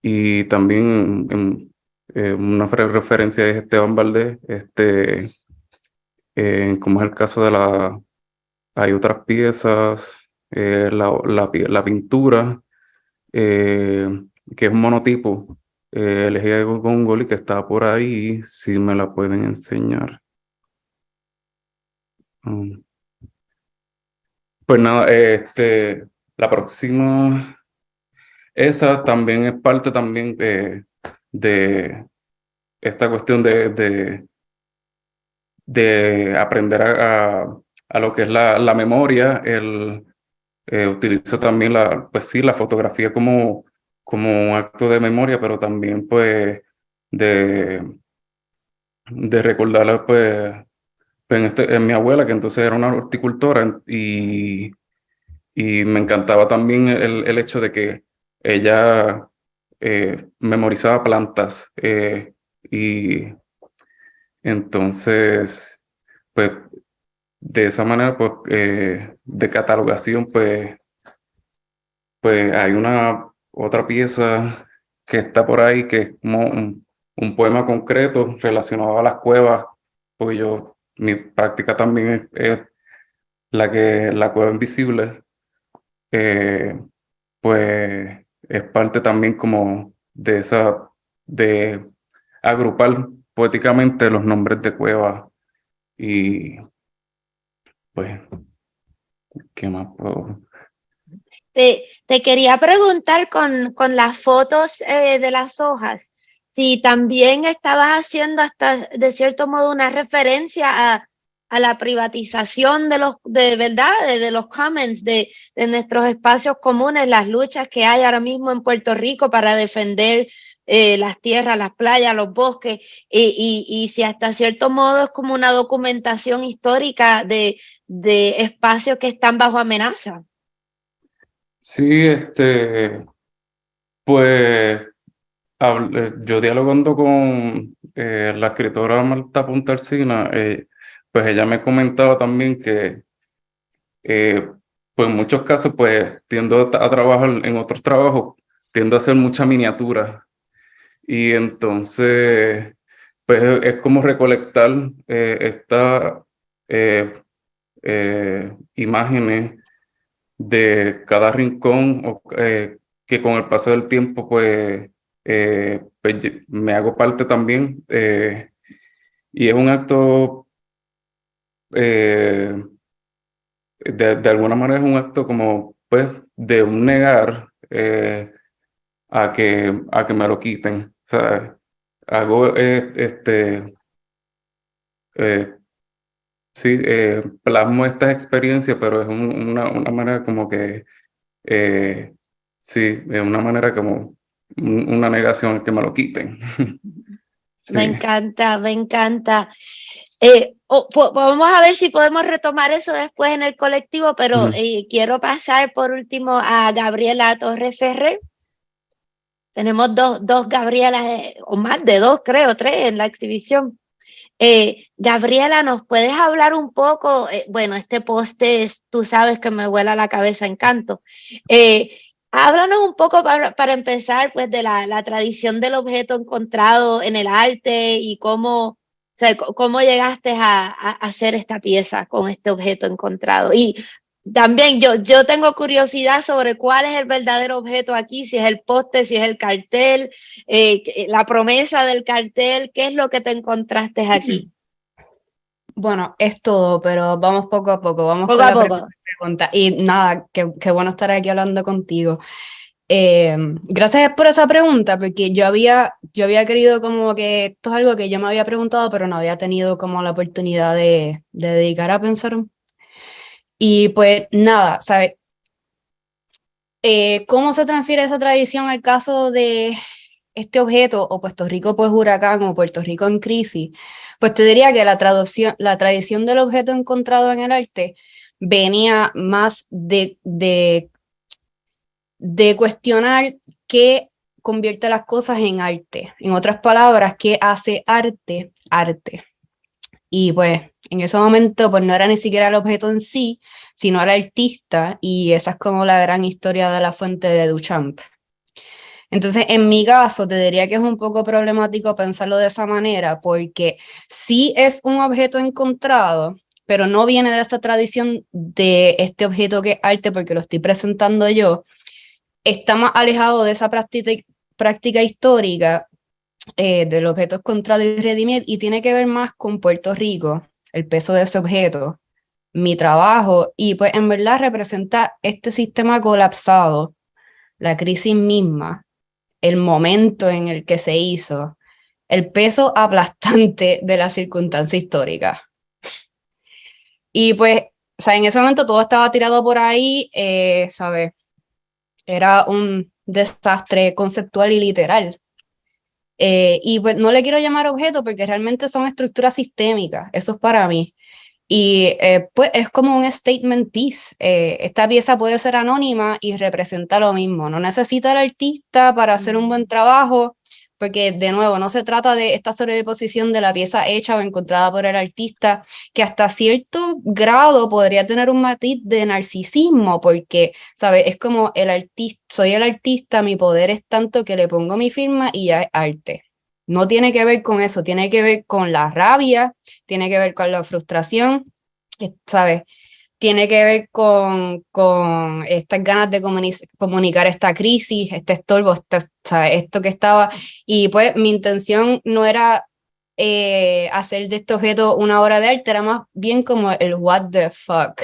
y también una referencia es Esteban Valdés, como es el caso hay otras piezas, la pintura, que es un monotipo, elegida de Góngoli, que está por ahí, si me la pueden enseñar. Pues nada, la próxima, esa también es parte también de esta cuestión de aprender a lo que es la memoria. Utilizo también pues sí, la fotografía como un acto de memoria, pero también pues de recordarla en mi abuela, que entonces era una horticultora, y me encantaba también el hecho de que ella memorizaba plantas, y entonces, pues de esa manera, pues de catalogación, pues hay una otra pieza que está por ahí, que es como un poema concreto relacionado a las cuevas, porque mi práctica también es la cueva invisible. Pues es parte también como de agrupar poéticamente los nombres de cuevas. Y pues, ¿qué más puedo? Te quería preguntar con las fotos de las hojas, si también estabas haciendo hasta de cierto modo una referencia a la privatización de verdad, de los commons, de nuestros espacios comunes, las luchas que hay ahora mismo en Puerto Rico para defender las tierras, las playas, los bosques, y si hasta cierto modo es como una documentación histórica de espacios que están bajo amenaza. Sí, pues yo dialogando con la escritora Marta Punta Alsina, pues ella me comentaba también que pues en muchos casos pues tiendo a trabajar en otros trabajos, tiendo a hacer mucha miniatura, y entonces pues es como recolectar estas imágenes de cada rincón, que con el paso del tiempo pues me hago parte también, y es un acto, eh, de alguna manera es un acto como pues de un negar, a que me lo quiten. O sea, hago sí, plasmo estas experiencias, pero es una manera como que sí, es una manera como una negación, que me lo quiten. Sí. Me encanta, me encanta. Vamos a ver si podemos retomar eso después en el colectivo, pero quiero pasar por último a Gabriela Torres Ferrer. Tenemos dos Gabrielas, o más de dos, creo, tres en la exhibición. Gabriela, ¿nos puedes hablar un poco? Bueno, este poste, tú sabes que me vuela la cabeza en canto. Háblanos un poco para empezar, pues, de la tradición del objeto encontrado en el arte y cómo llegaste a hacer esta pieza con este objeto encontrado. Y también yo tengo curiosidad sobre cuál es el verdadero objeto aquí, si es el poste, si es el cartel, la promesa del cartel, ¿qué es lo que te encontraste aquí? Bueno, es todo, pero vamos poco a poco, vamos Poco con a la poco. primera pregunta. Y nada, qué bueno estar aquí hablando contigo. Gracias por esa pregunta, porque yo había querido como que esto es algo que yo me había preguntado, pero no había tenido como la oportunidad de dedicar a pensar. Y pues nada, ¿sabes? ¿Cómo se transfiere esa tradición al caso de este objeto, o Puerto Rico por huracán, o Puerto Rico en crisis? Pues te diría que la tradición del objeto encontrado en el arte venía más de cuestionar qué convierte las cosas en arte. En otras palabras, ¿qué hace arte? Arte. Y pues en ese momento pues no era ni siquiera el objeto en sí, sino el artista, y esa es como la gran historia de la fuente de Duchamp. Entonces, en mi caso, te diría que es un poco problemático pensarlo de esa manera, porque sí es un objeto encontrado, pero no viene de esta tradición de este objeto que es arte, porque lo estoy presentando yo. Está más alejado de esa práctica histórica del objeto encontrado y redimido, y tiene que ver más con Puerto Rico, el peso de ese objeto, mi trabajo, y pues en verdad representa este sistema colapsado, la crisis misma, el momento en el que se hizo, el peso aplastante de la circunstancia histórica. Y pues, o sea, en ese momento todo estaba tirado por ahí, ¿sabes? Era un desastre conceptual y literal. Y pues no le quiero llamar objeto porque realmente son estructuras sistémicas, eso es para mí. Y pues es como un statement piece. Esta pieza puede ser anónima y representa lo mismo. No necesita el artista para hacer un buen trabajo, porque de nuevo no se trata de esta sobreposición de la pieza hecha o encontrada por el artista, que hasta cierto grado podría tener un matiz de narcisismo, porque, ¿sabes? Es como el artista, soy el artista, mi poder es tanto que le pongo mi firma y ya es arte. No tiene que ver con eso, tiene que ver con la rabia, tiene que ver con la frustración, ¿sabes? Tiene que ver con estas ganas de comunicar esta crisis, este estorbo, ¿sabes? Esto que estaba. Y pues mi intención no era hacer de este objeto una obra de arte, era más bien como el what the fuck.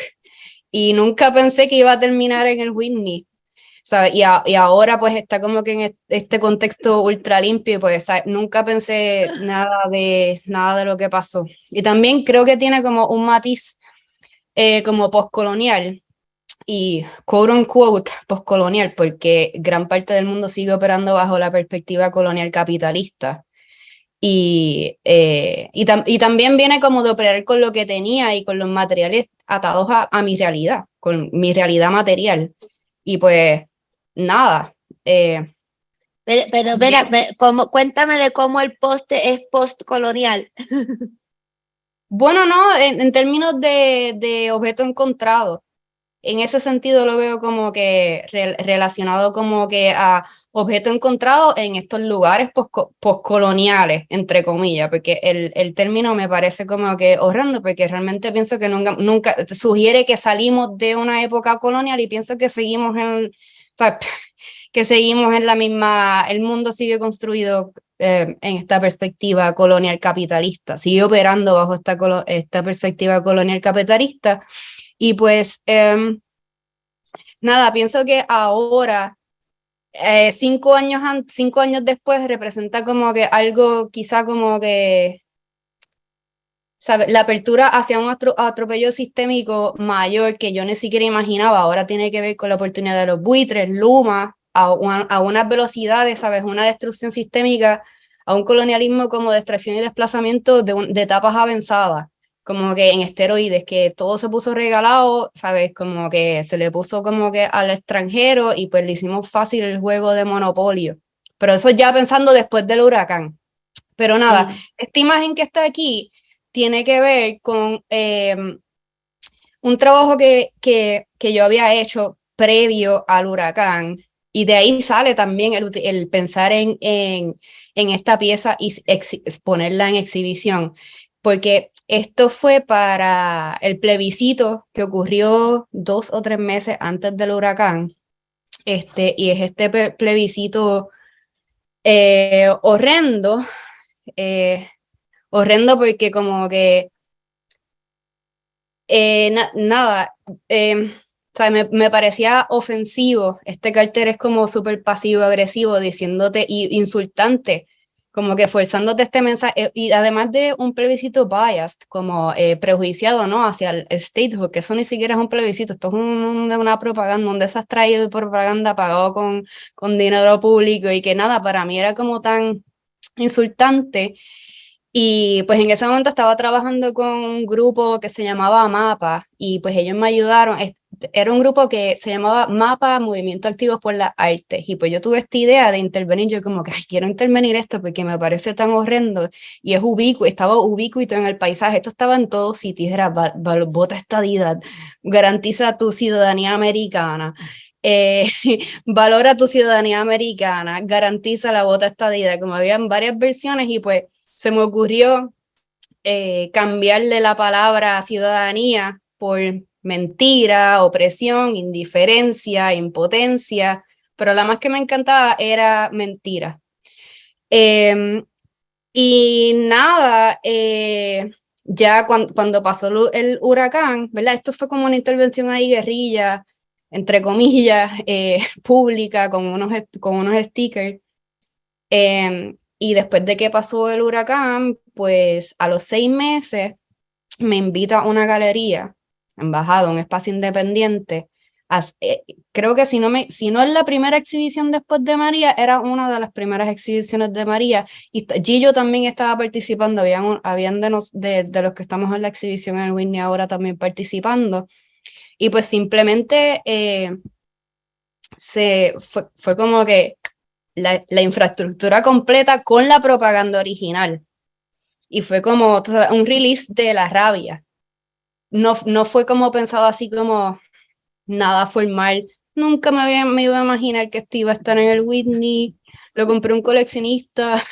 Y nunca pensé que iba a terminar en el Whitney, ¿sabes? Y ahora pues está como que en este contexto ultra limpio, pues ¿sabes? Nunca pensé nada de lo que pasó. Y también creo que tiene como un matiz como postcolonial y quote unquote postcolonial, porque gran parte del mundo sigue operando bajo la perspectiva colonial capitalista. Y también viene como de operar con lo que tenía y con los materiales atados a mi realidad, con mi realidad material. Y pues nada. Pero espera, cuéntame de cómo el poste es postcolonial. Bueno, no, en términos de objeto encontrado, en ese sentido lo veo como que relacionado como que a objeto encontrado en estos lugares postcoloniales, entre comillas, porque el término me parece como que horrendo, porque realmente pienso que nunca sugiere que salimos de una época colonial y pienso que seguimos o sea, que seguimos en la misma, el mundo sigue construido en esta perspectiva colonial capitalista, sigue operando bajo esta perspectiva colonial capitalista. Y pues nada, pienso que ahora, 5 años después, representa como que algo quizá como que, ¿sabe? La apertura hacia un atropello sistémico mayor que yo ni siquiera imaginaba, ahora tiene que ver con la oportunidad de los buitres, Luma, a unas velocidades, ¿sabes? Una destrucción sistémica, a un colonialismo como de extracción y desplazamiento de etapas avanzadas, como que en esteroides, que todo se puso regalado, ¿sabes? Como que se le puso como que al extranjero y pues le hicimos fácil el juego de monopolio. Pero eso ya pensando después del huracán. Pero nada, esta imagen que está aquí tiene que ver con un trabajo que yo había hecho previo al huracán, y de ahí sale también el pensar en esta pieza y exponerla en exhibición, porque esto fue para el plebiscito que ocurrió 2 o 3 meses antes del huracán, y es este plebiscito horrendo, horrendo porque como que nada, o sea, me parecía ofensivo. Este cartel es como súper pasivo-agresivo, diciéndote y insultante, como que forzándote este mensaje, y además de un plebiscito biased, como prejuiciado, ¿no? Hacia el statehood, que eso ni siquiera es un plebiscito, esto es una propaganda, un desastre de propaganda pagado con dinero público, y que nada, para mí era como tan insultante. Y pues en ese momento estaba trabajando con un grupo que se llamaba Mapa, y pues ellos me ayudaron. era un grupo que se llamaba MAPA, Movimiento Activos por las Artes, y pues yo tuve esta idea de intervenir, yo como que "Ay, quiero intervenir esto porque me parece tan horrendo", y es estaba ubicuito en el paisaje, esto estaba en todos sitios, era vota estadidad, garantiza tu ciudadanía americana, valora tu ciudadanía americana, garantiza la vota estadidad, como habían varias versiones, y pues se me ocurrió cambiarle la palabra ciudadanía por mentira, opresión, indiferencia, impotencia, pero la más que me encantaba era mentira. Y nada, ya cuando pasó el huracán, ¿verdad? Esto fue como una intervención ahí guerrilla, entre comillas, pública, con unos stickers. Y después de que pasó el huracán, pues a los 6 meses me invita a una galería, embajada, un espacio independiente. Creo que si no es la primera exhibición después de María, era una de las primeras exhibiciones de María. Y Gillo también estaba participando, habían de los que estamos en la exhibición en Whitney ahora también participando. Y pues simplemente fue como que la infraestructura completa con la propaganda original. Y fue como un release de la rabia. No fue como pensado así como nada formal. Nunca me iba a imaginar que esto iba a estar en el Whitney. Lo compré un coleccionista.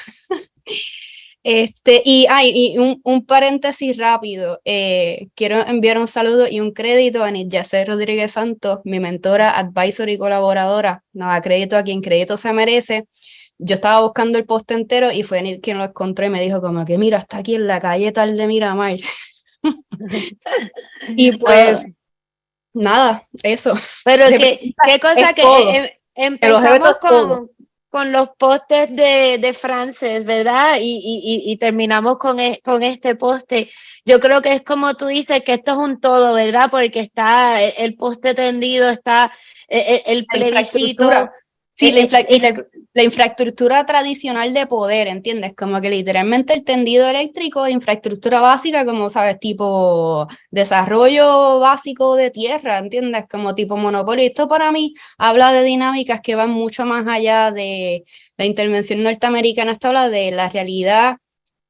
Y un paréntesis rápido. Quiero enviar un saludo y un crédito a Nityace Rodríguez Santos, mi mentora, advisor y colaboradora. Nada, crédito a quien crédito se merece. Yo estaba buscando el post entero y fue Nit quien lo encontró y me dijo como que mira, está aquí en la calle tal de Miramar. Y pues nada, eso. Pero qué cosa que empezamos con los postes de Frances, ¿verdad? Y terminamos con este poste. Yo creo que es como tú dices, que esto es un todo, ¿verdad? Porque está el poste tendido, está el plebiscito. Sí, la infraestructura tradicional de poder, ¿entiendes? Como que literalmente el tendido eléctrico, infraestructura básica, como sabes, tipo desarrollo básico de tierra, ¿entiendes? Como tipo monopolio. Esto para mí habla de dinámicas que van mucho más allá de la intervención norteamericana. Esto habla de la realidad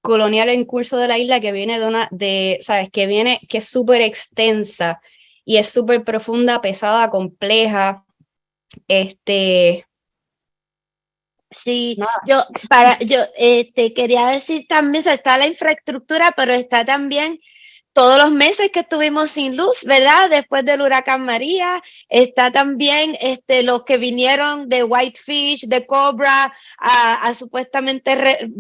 colonial en curso de la isla que viene ¿sabes? Que es súper extensa y es súper profunda, pesada, compleja. Sí, yo quería decir también, está la infraestructura, pero está también todos los meses que estuvimos sin luz, ¿verdad? Después del huracán María, está también los que vinieron de Whitefish, de Cobra, a supuestamente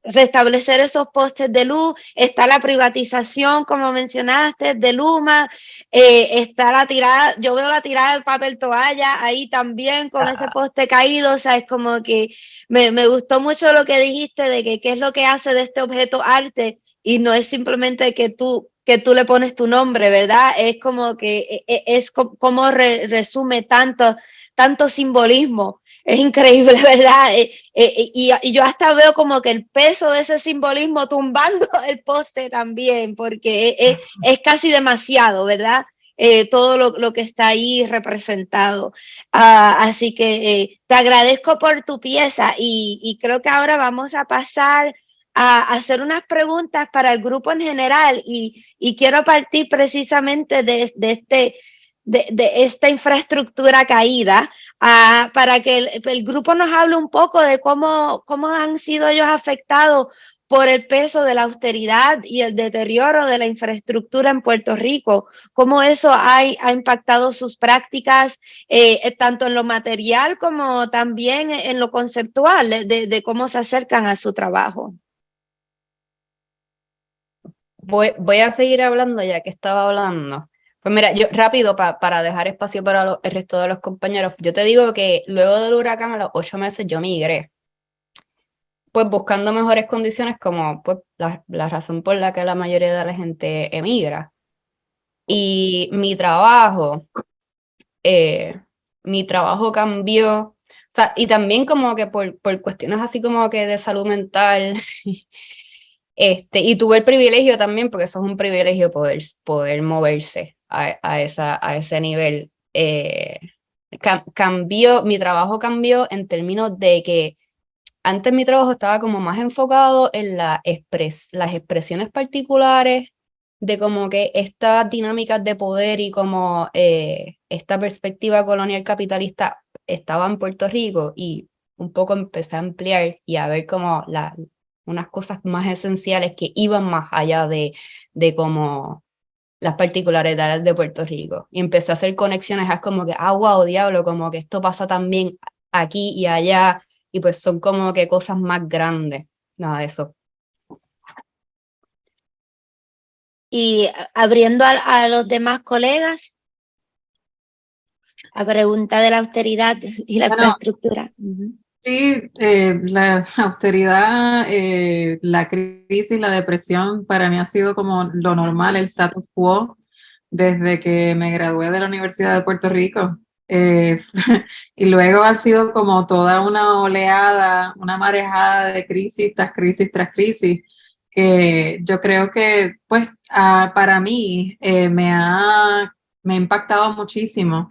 restablecer esos postes de luz, está la privatización, como mencionaste, de Luma, está la tirada, yo veo la tirada del papel toalla ahí también con ese poste caído, o sea, es como que me gustó mucho lo que dijiste de que qué es lo que hace de este objeto arte, y no es simplemente que tú le pones tu nombre, ¿verdad? Es como que es como resume tanto simbolismo. Es increíble, ¿verdad? Y yo hasta veo como que el peso de ese simbolismo tumbando el poste también, porque es casi demasiado, ¿verdad? Todo lo que está ahí representado. Así que te agradezco por tu pieza y creo que ahora vamos a pasar a hacer unas preguntas para el grupo en general y quiero partir precisamente de esta infraestructura caída para que el grupo nos hable un poco de cómo han sido ellos afectados por el peso de la austeridad y el deterioro de la infraestructura en Puerto Rico, cómo eso ha impactado sus prácticas, tanto en lo material como también en lo conceptual, de cómo se acercan a su trabajo. Voy a seguir hablando ya que estaba hablando. Pues mira, yo rápido para dejar espacio para el resto de los compañeros, yo te digo que luego del huracán a los 8 meses yo migré, pues buscando mejores condiciones como pues la razón por la que la mayoría de la gente emigra. Y mi trabajo cambió, o sea, y también como que por cuestiones así como que de salud mental. Y tuve el privilegio también, porque eso es un privilegio poder moverse a ese nivel. Mi trabajo cambió en términos de que antes mi trabajo estaba como más enfocado en las expresiones particulares de como que estas dinámicas de poder y como esta perspectiva colonial capitalista estaba en Puerto Rico, y un poco empecé a ampliar y a ver como unas cosas más esenciales que iban más allá de como las particularidades de Puerto Rico. Y empecé a hacer conexiones, es como que, wow, diablo, como que esto pasa también aquí y allá, y pues son como que cosas más grandes, nada de eso. Y abriendo a los demás colegas, a pregunta de la austeridad y la infraestructura. Sí, la austeridad, la crisis, la depresión para mí ha sido como lo normal, el status quo desde que me gradué de la Universidad de Puerto Rico. Y luego ha sido como toda una oleada, una marejada de crisis tras crisis tras crisis. Yo creo que pues para mí me ha impactado muchísimo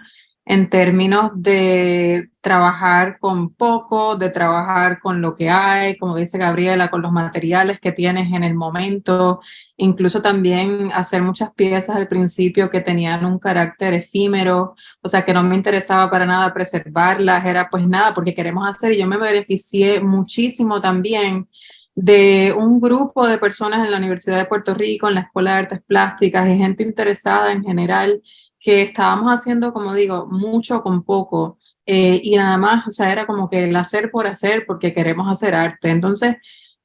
en términos de trabajar con poco, de trabajar con lo que hay, como dice Gabriela, con los materiales que tienes en el momento, incluso también hacer muchas piezas al principio que tenían un carácter efímero, o sea que no me interesaba para nada preservarlas, era pues nada, porque queremos hacer, y yo me beneficié muchísimo también de un grupo de personas en la Universidad de Puerto Rico, en la Escuela de Artes Plásticas y gente interesada en general, que estábamos haciendo, como digo, mucho con poco, y nada más, o sea, era como que el hacer por hacer porque queremos hacer arte. Entonces,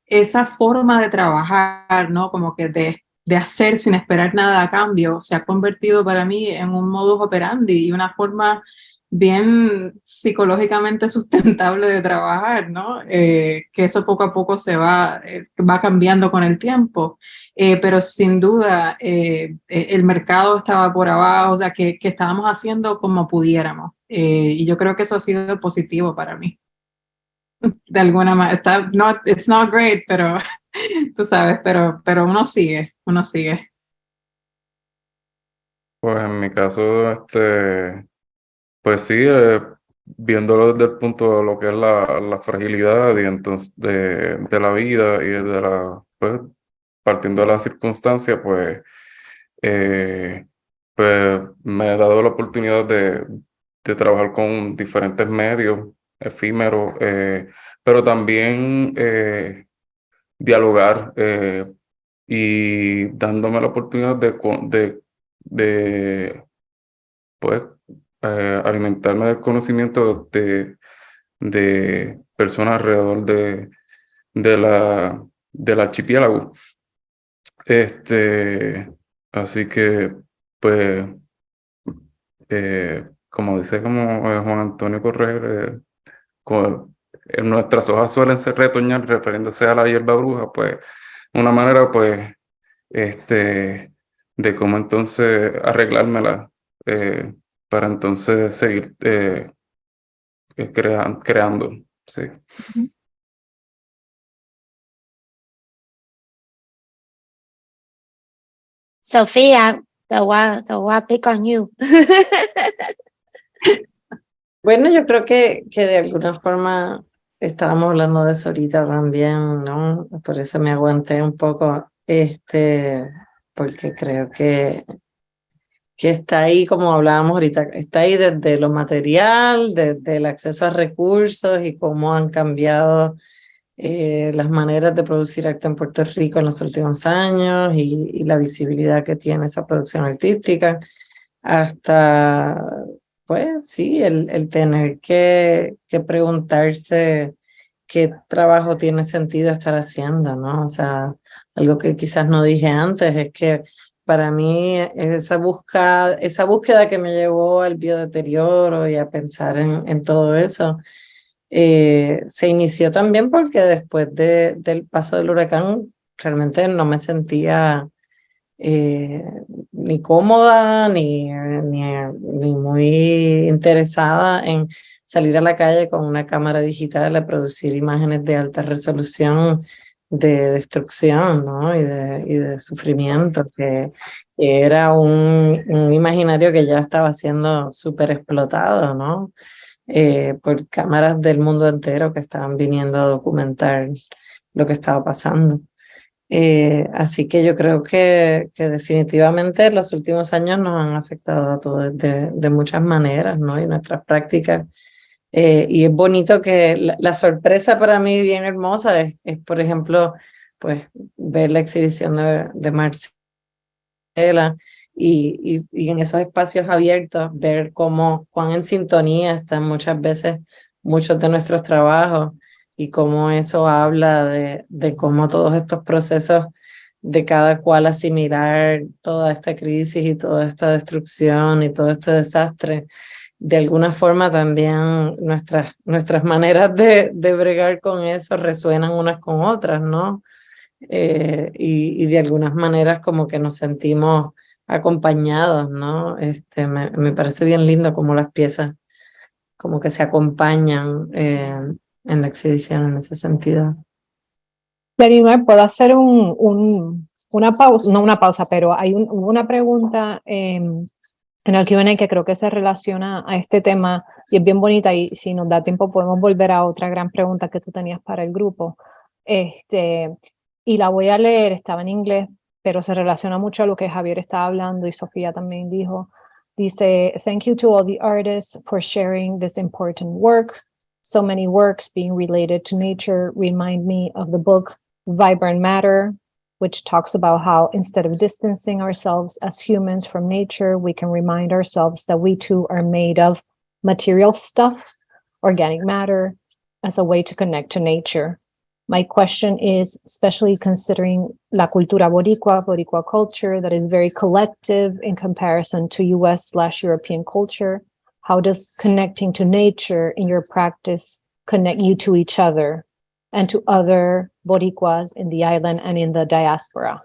esa forma de trabajar, ¿no? Como que de hacer sin esperar nada a cambio, se ha convertido para mí en un modus operandi y una forma bien psicológicamente sustentable de trabajar, ¿no? Que eso poco a poco se va cambiando con el tiempo. Pero sin duda el mercado estaba por abajo, o sea, que estábamos haciendo como pudiéramos. Y yo creo que eso ha sido positivo para mí. De alguna manera, it's not great, pero tú sabes, pero uno sigue. Pues en mi caso, pues sí, viéndolo desde el punto de lo que es la fragilidad y entonces de la vida y pues partiendo de las circunstancias, pues me he dado la oportunidad de trabajar con diferentes medios efímeros, pero también dialogar y dándome la oportunidad de pues, alimentarme del conocimiento de personas alrededor del archipiélago. Así que, pues, como dice Juan Antonio Correa, nuestras hojas suelen ser retoñar, refiriéndose a la hierba bruja, pues, una manera, pues, de cómo entonces arreglármela para entonces seguir creando, sí. Sofía, te voy a pick on you. Bueno, yo creo que de alguna forma estábamos hablando de eso ahorita también, ¿no? Por eso me aguanté un poco, porque creo que está ahí, como hablábamos ahorita, está ahí desde lo material, desde el acceso a recursos y cómo han cambiado las maneras de producir arte en Puerto Rico en los últimos años y la visibilidad que tiene esa producción artística, hasta, pues sí, el tener que preguntarse qué trabajo tiene sentido estar haciendo, ¿no? O sea, algo que quizás no dije antes es que para mí esa búsqueda que me llevó al biodeterioro y a pensar en todo eso, se inició también porque después del paso del huracán realmente no me sentía ni cómoda ni muy interesada en salir a la calle con una cámara digital a producir imágenes de alta resolución destrucción, ¿no? Y de sufrimiento, que era un imaginario que ya estaba siendo súper explotado, ¿no? Por cámaras del mundo entero que estaban viniendo a documentar lo que estaba pasando. Así que yo creo que definitivamente los últimos años nos han afectado a todos de muchas maneras, ¿no? Y nuestras prácticas. Y es bonito que la sorpresa para mí bien hermosa es, por ejemplo, pues ver la exhibición de Marcela y en esos espacios abiertos ver cuán en sintonía están muchas veces muchos de nuestros trabajos y cómo eso habla de cómo todos estos procesos de cada cual asimilar toda esta crisis y toda esta destrucción y todo este desastre. De alguna forma también nuestras maneras de bregar con eso resuenan unas con otras, ¿no? Y de algunas maneras como que nos sentimos acompañados, ¿no? Me parece bien lindo como las piezas como que se acompañan en la exhibición en ese sentido. Yarimar, ¿puedo hacer una pausa? No una pausa, pero hay una pregunta en el Q&A que creo que se relaciona a este tema y es bien bonita, y si nos da tiempo podemos volver a otra gran pregunta que tú tenías para el grupo. Y la voy a leer, estaba en inglés, pero se relaciona mucho a lo que Javier estaba hablando y Sofía también dijo. Dice, thank you to all the artists for sharing this important work. So many works being related to nature remind me of the book Vibrant Matter, which talks about how instead of distancing ourselves as humans from nature, we can remind ourselves that we too are made of material stuff, organic matter, as a way to connect to nature. My question is, especially considering la cultura boricua culture that is very collective in comparison to US/European culture, how does connecting to nature in your practice connect you to each other and to other boricuas in the island and in the diaspora?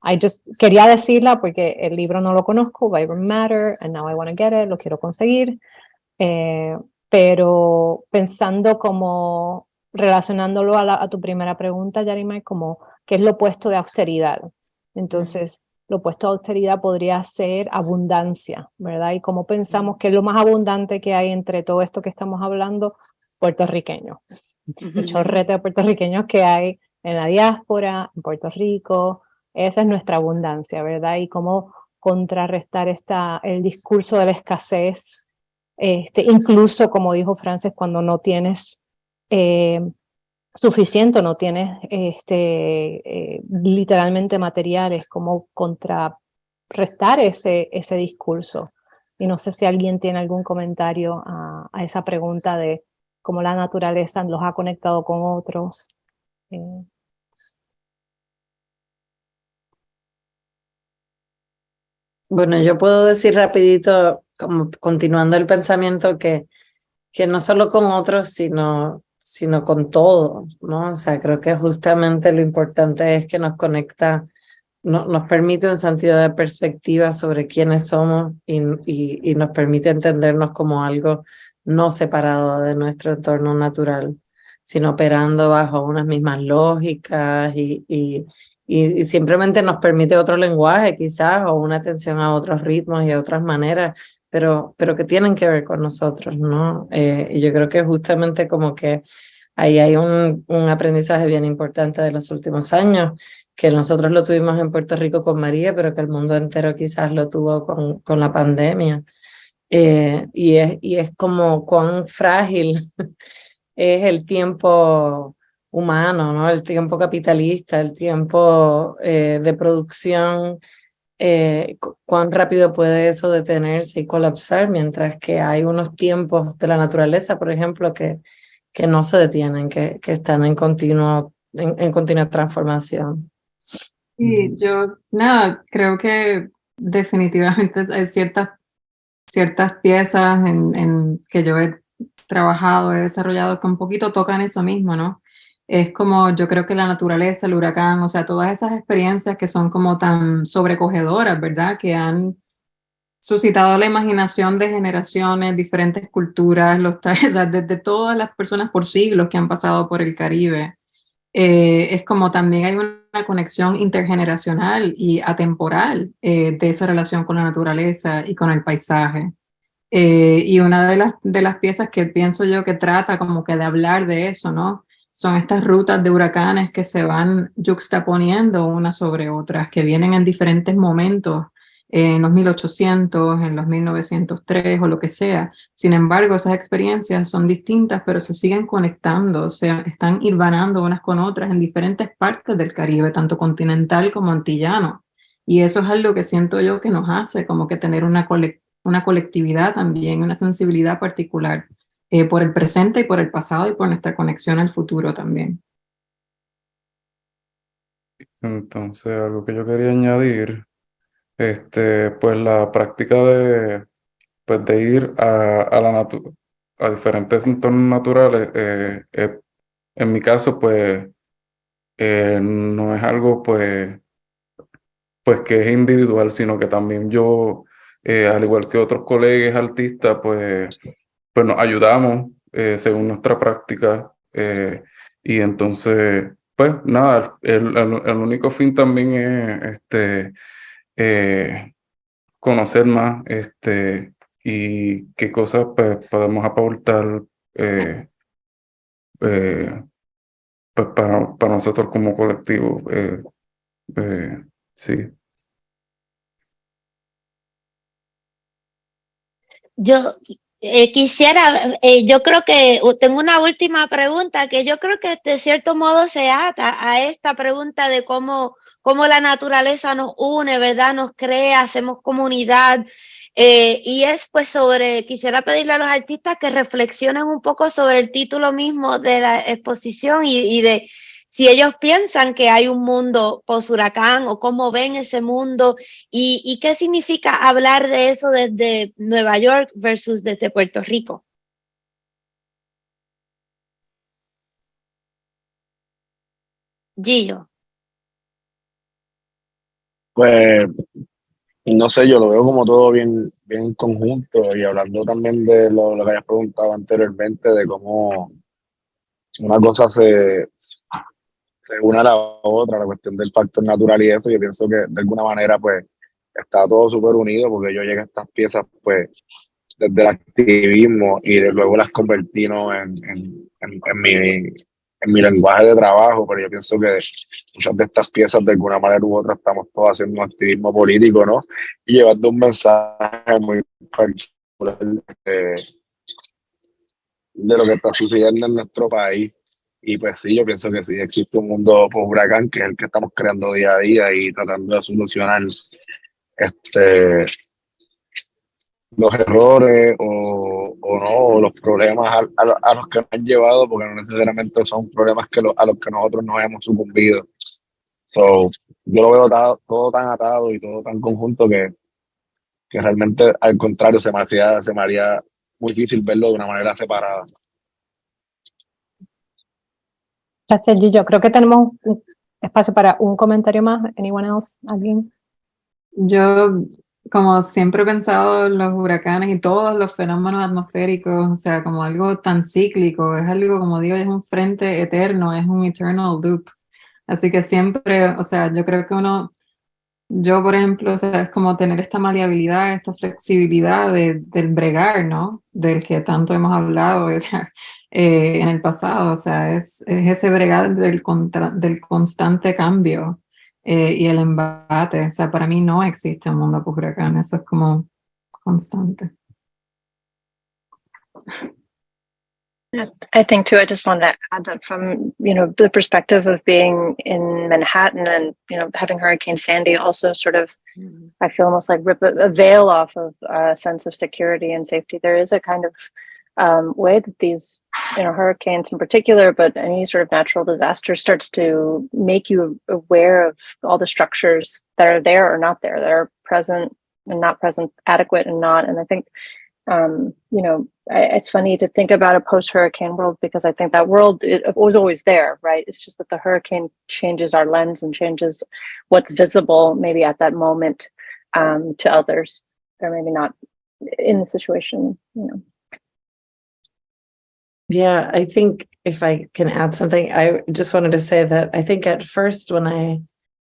I just quería decirla porque el libro no lo conozco, Vibrant Matter, and now I want to get it, lo quiero conseguir. Pero pensando como, relacionándolo a tu primera pregunta, Yarimar, como qué es lo opuesto de austeridad. Entonces, lo opuesto a austeridad podría ser abundancia, ¿verdad? Y cómo pensamos que es lo más abundante que hay entre todo esto que estamos hablando, puertorriqueños. El chorrete de puertorriqueños que hay en la diáspora, en Puerto Rico, esa es nuestra abundancia, ¿verdad? Y cómo contrarrestar el discurso de la escasez, incluso como dijo Frances, cuando no tienes suficiente, no tienes literalmente materiales, cómo contrarrestar ese discurso. Y no sé si alguien tiene algún comentario a esa pregunta de cómo la naturaleza los ha conectado con otros. Bueno, yo puedo decir rapidito, como continuando el pensamiento, que no solo con otros, sino con todo, ¿no? O sea, creo que justamente lo importante es que nos conecta, nos permite un sentido de perspectiva sobre quiénes somos y nos permite entendernos como algo no separado de nuestro entorno natural, sino operando bajo unas mismas lógicas y simplemente nos permite otro lenguaje quizás o una atención a otros ritmos y a otras maneras, pero que tienen que ver con nosotros, ¿no? Y yo creo que justamente como que ahí hay un aprendizaje bien importante de los últimos años, que nosotros lo tuvimos en Puerto Rico con María, pero que el mundo entero quizás lo tuvo con la pandemia. Y es como cuán frágil es el tiempo humano, ¿no? El tiempo capitalista, el tiempo de producción, cuán rápido puede eso detenerse y colapsar, mientras que hay unos tiempos de la naturaleza, por ejemplo, que no se detienen, que están en continua transformación. Y yo, nada, creo que definitivamente hay ciertas piezas que yo he trabajado, he desarrollado que un poquito tocan eso mismo, ¿no? Es como, yo creo que la naturaleza, el huracán, o sea, todas esas experiencias que son como tan sobrecogedoras, ¿verdad? Que han suscitado la imaginación de generaciones, diferentes culturas, o sea, desde todas las personas por siglos que han pasado por el Caribe. es como también hay una conexión intergeneracional y atemporal de esa relación con la naturaleza y con el paisaje. Y una de las piezas que pienso yo que trata como que de hablar de eso, ¿no? Son estas rutas de huracanes que se van yuxtaponiendo unas sobre otras, que vienen en diferentes momentos, en los 1800, en los 1903 o lo que sea. Sin embargo, esas experiencias son distintas, pero se siguen conectando, o sea, están hilvanando unas con otras en diferentes partes del Caribe, tanto continental como antillano. Y eso es algo que siento yo que nos hace como que tener una colectividad también, una sensibilidad particular por el presente y por el pasado y por nuestra conexión al futuro también. Entonces, algo que yo quería añadir, pues la práctica pues de ir a diferentes entornos naturales, en mi caso, pues no es algo pues que es individual, sino que también yo, al igual que otros colegas artistas, pues nos ayudamos según nuestra práctica. Y entonces, pues nada, el único fin también es conocer más y qué cosas pues, podemos aportar eh, pues, para nosotros como colectivo. Sí. Yo quisiera, yo creo que tengo una última pregunta que yo creo que de cierto modo se ata a esta pregunta de cómo la naturaleza nos une, ¿verdad? Nos crea, hacemos comunidad. Y es pues quisiera pedirle a los artistas que reflexionen un poco sobre el título mismo de la exposición y de si ellos piensan que hay un mundo post-huracán o cómo ven ese mundo y qué significa hablar de eso desde Nueva York versus desde Puerto Rico. Gillo. Pues no sé, yo lo veo como todo bien, bien en conjunto y hablando también de lo que habías preguntado anteriormente, de cómo una cosa se une a la otra, la cuestión del factor natural y eso, yo pienso que de alguna manera pues está todo súper unido porque yo llegué a estas piezas pues desde el activismo y luego las convertí, ¿no? en mi lenguaje de trabajo, pero yo pienso que muchas de estas piezas de alguna manera u otra estamos todos haciendo un activismo político, ¿no? Y llevando un mensaje muy particular de lo que está sucediendo en nuestro país. Y pues sí, yo pienso que sí, existe un mundo por huracán que es el que estamos creando día a día y tratando de solucionar los errores o no, o los problemas a los que nos han llevado, porque no necesariamente son problemas a los que nosotros nos hemos sucumbido. So, yo lo veo todo tan atado y todo tan conjunto que realmente al contrario se me haría muy difícil verlo de una manera separada. Gracias, Gillo. Creo que tenemos un espacio para un comentario más. Anyone else? ¿Alguien? Yo, como siempre he pensado en los huracanes y todos los fenómenos atmosféricos, o sea, como algo tan cíclico, es algo, como digo, es un frente eterno, es un eternal loop. Así que siempre, o sea, yo creo que yo por ejemplo, o sea, es como tener esta maleabilidad, esta flexibilidad del bregar, ¿no? Del que tanto hemos hablado en el pasado, o sea, es ese bregar del constante cambio. Y el embate, o sea, para mí no existe un mundo post-huracán, eso es como constante. I think too, I just want to add that from, the perspective of being in Manhattan and, having Hurricane Sandy also sort of, I feel almost like rip a veil off of a sense of security and safety. There is a kind of way that these, hurricanes in particular, but any sort of natural disaster starts to make you aware of all the structures that are there or not there, that are present and not present, adequate and not. And I think, it's funny to think about a post-hurricane world because I think that world, it was always there, right? It's just that the hurricane changes our lens and changes what's visible maybe at that moment to others. They're maybe not in the situation, Yeah, I think if I can add something, I just wanted to say that I think at first when I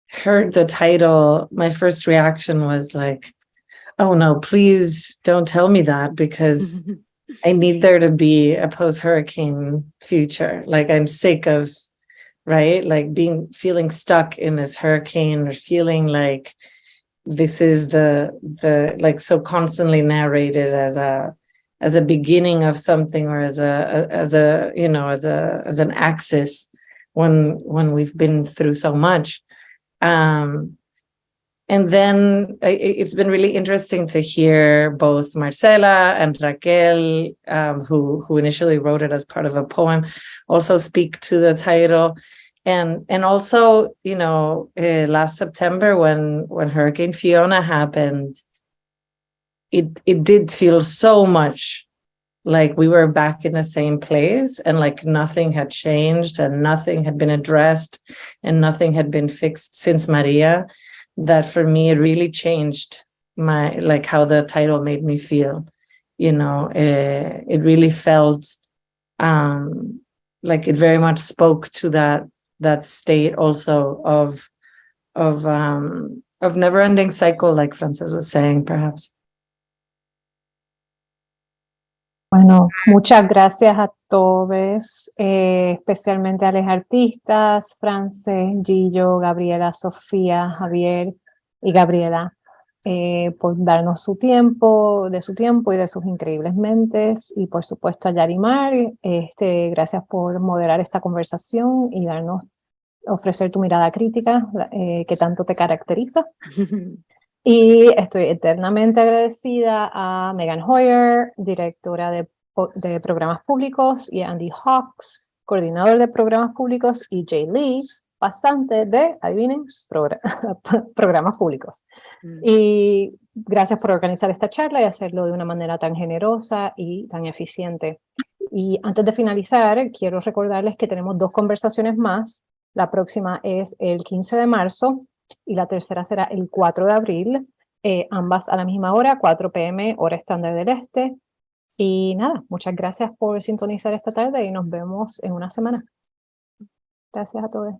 heard the title, my first reaction was like, oh no, please don't tell me that, because I need there to be a post-hurricane future. Like I'm sick of, right? Like feeling stuck in this hurricane, or feeling like this is the like so constantly narrated as a beginning of something, or as a you know, as an axis when we've been through so much. And then it's been really interesting to hear both Marcela and Raquel, who initially wrote it as part of a poem, also speak to the title. And also, you know, last September when Hurricane Fiona happened, it did feel so much like we were back in the same place, and like nothing had changed and nothing had been addressed and nothing had been fixed since Maria, that for me it really changed my, like, how the title made me feel. You know, it really felt like it very much spoke to that state also of never-ending cycle, like Frances was saying, perhaps. Bueno, muchas gracias a todos, especialmente a los artistas, Frances, Gillo, Gabriela, Sofía, Javier y Gabriela, por darnos su tiempo y de sus increíbles mentes, y por supuesto a Yarimar, gracias por moderar esta conversación y ofrecer tu mirada crítica, que tanto te caracteriza. Y estoy eternamente agradecida a Megan Hoyer, directora de programas públicos, y a Andy Hawks, coordinador de programas públicos, y Jay Lee, pasante de, adivinen, programas públicos. Y gracias por organizar esta charla y hacerlo de una manera tan generosa y tan eficiente. Y antes de finalizar, quiero recordarles que tenemos 2 conversaciones más. La próxima es el 15 de marzo, y la tercera será el 4 de abril, ambas a la misma hora, 4 p.m. hora estándar del este. Y nada, muchas gracias por sintonizar esta tarde y nos vemos en una semana. Gracias a todos.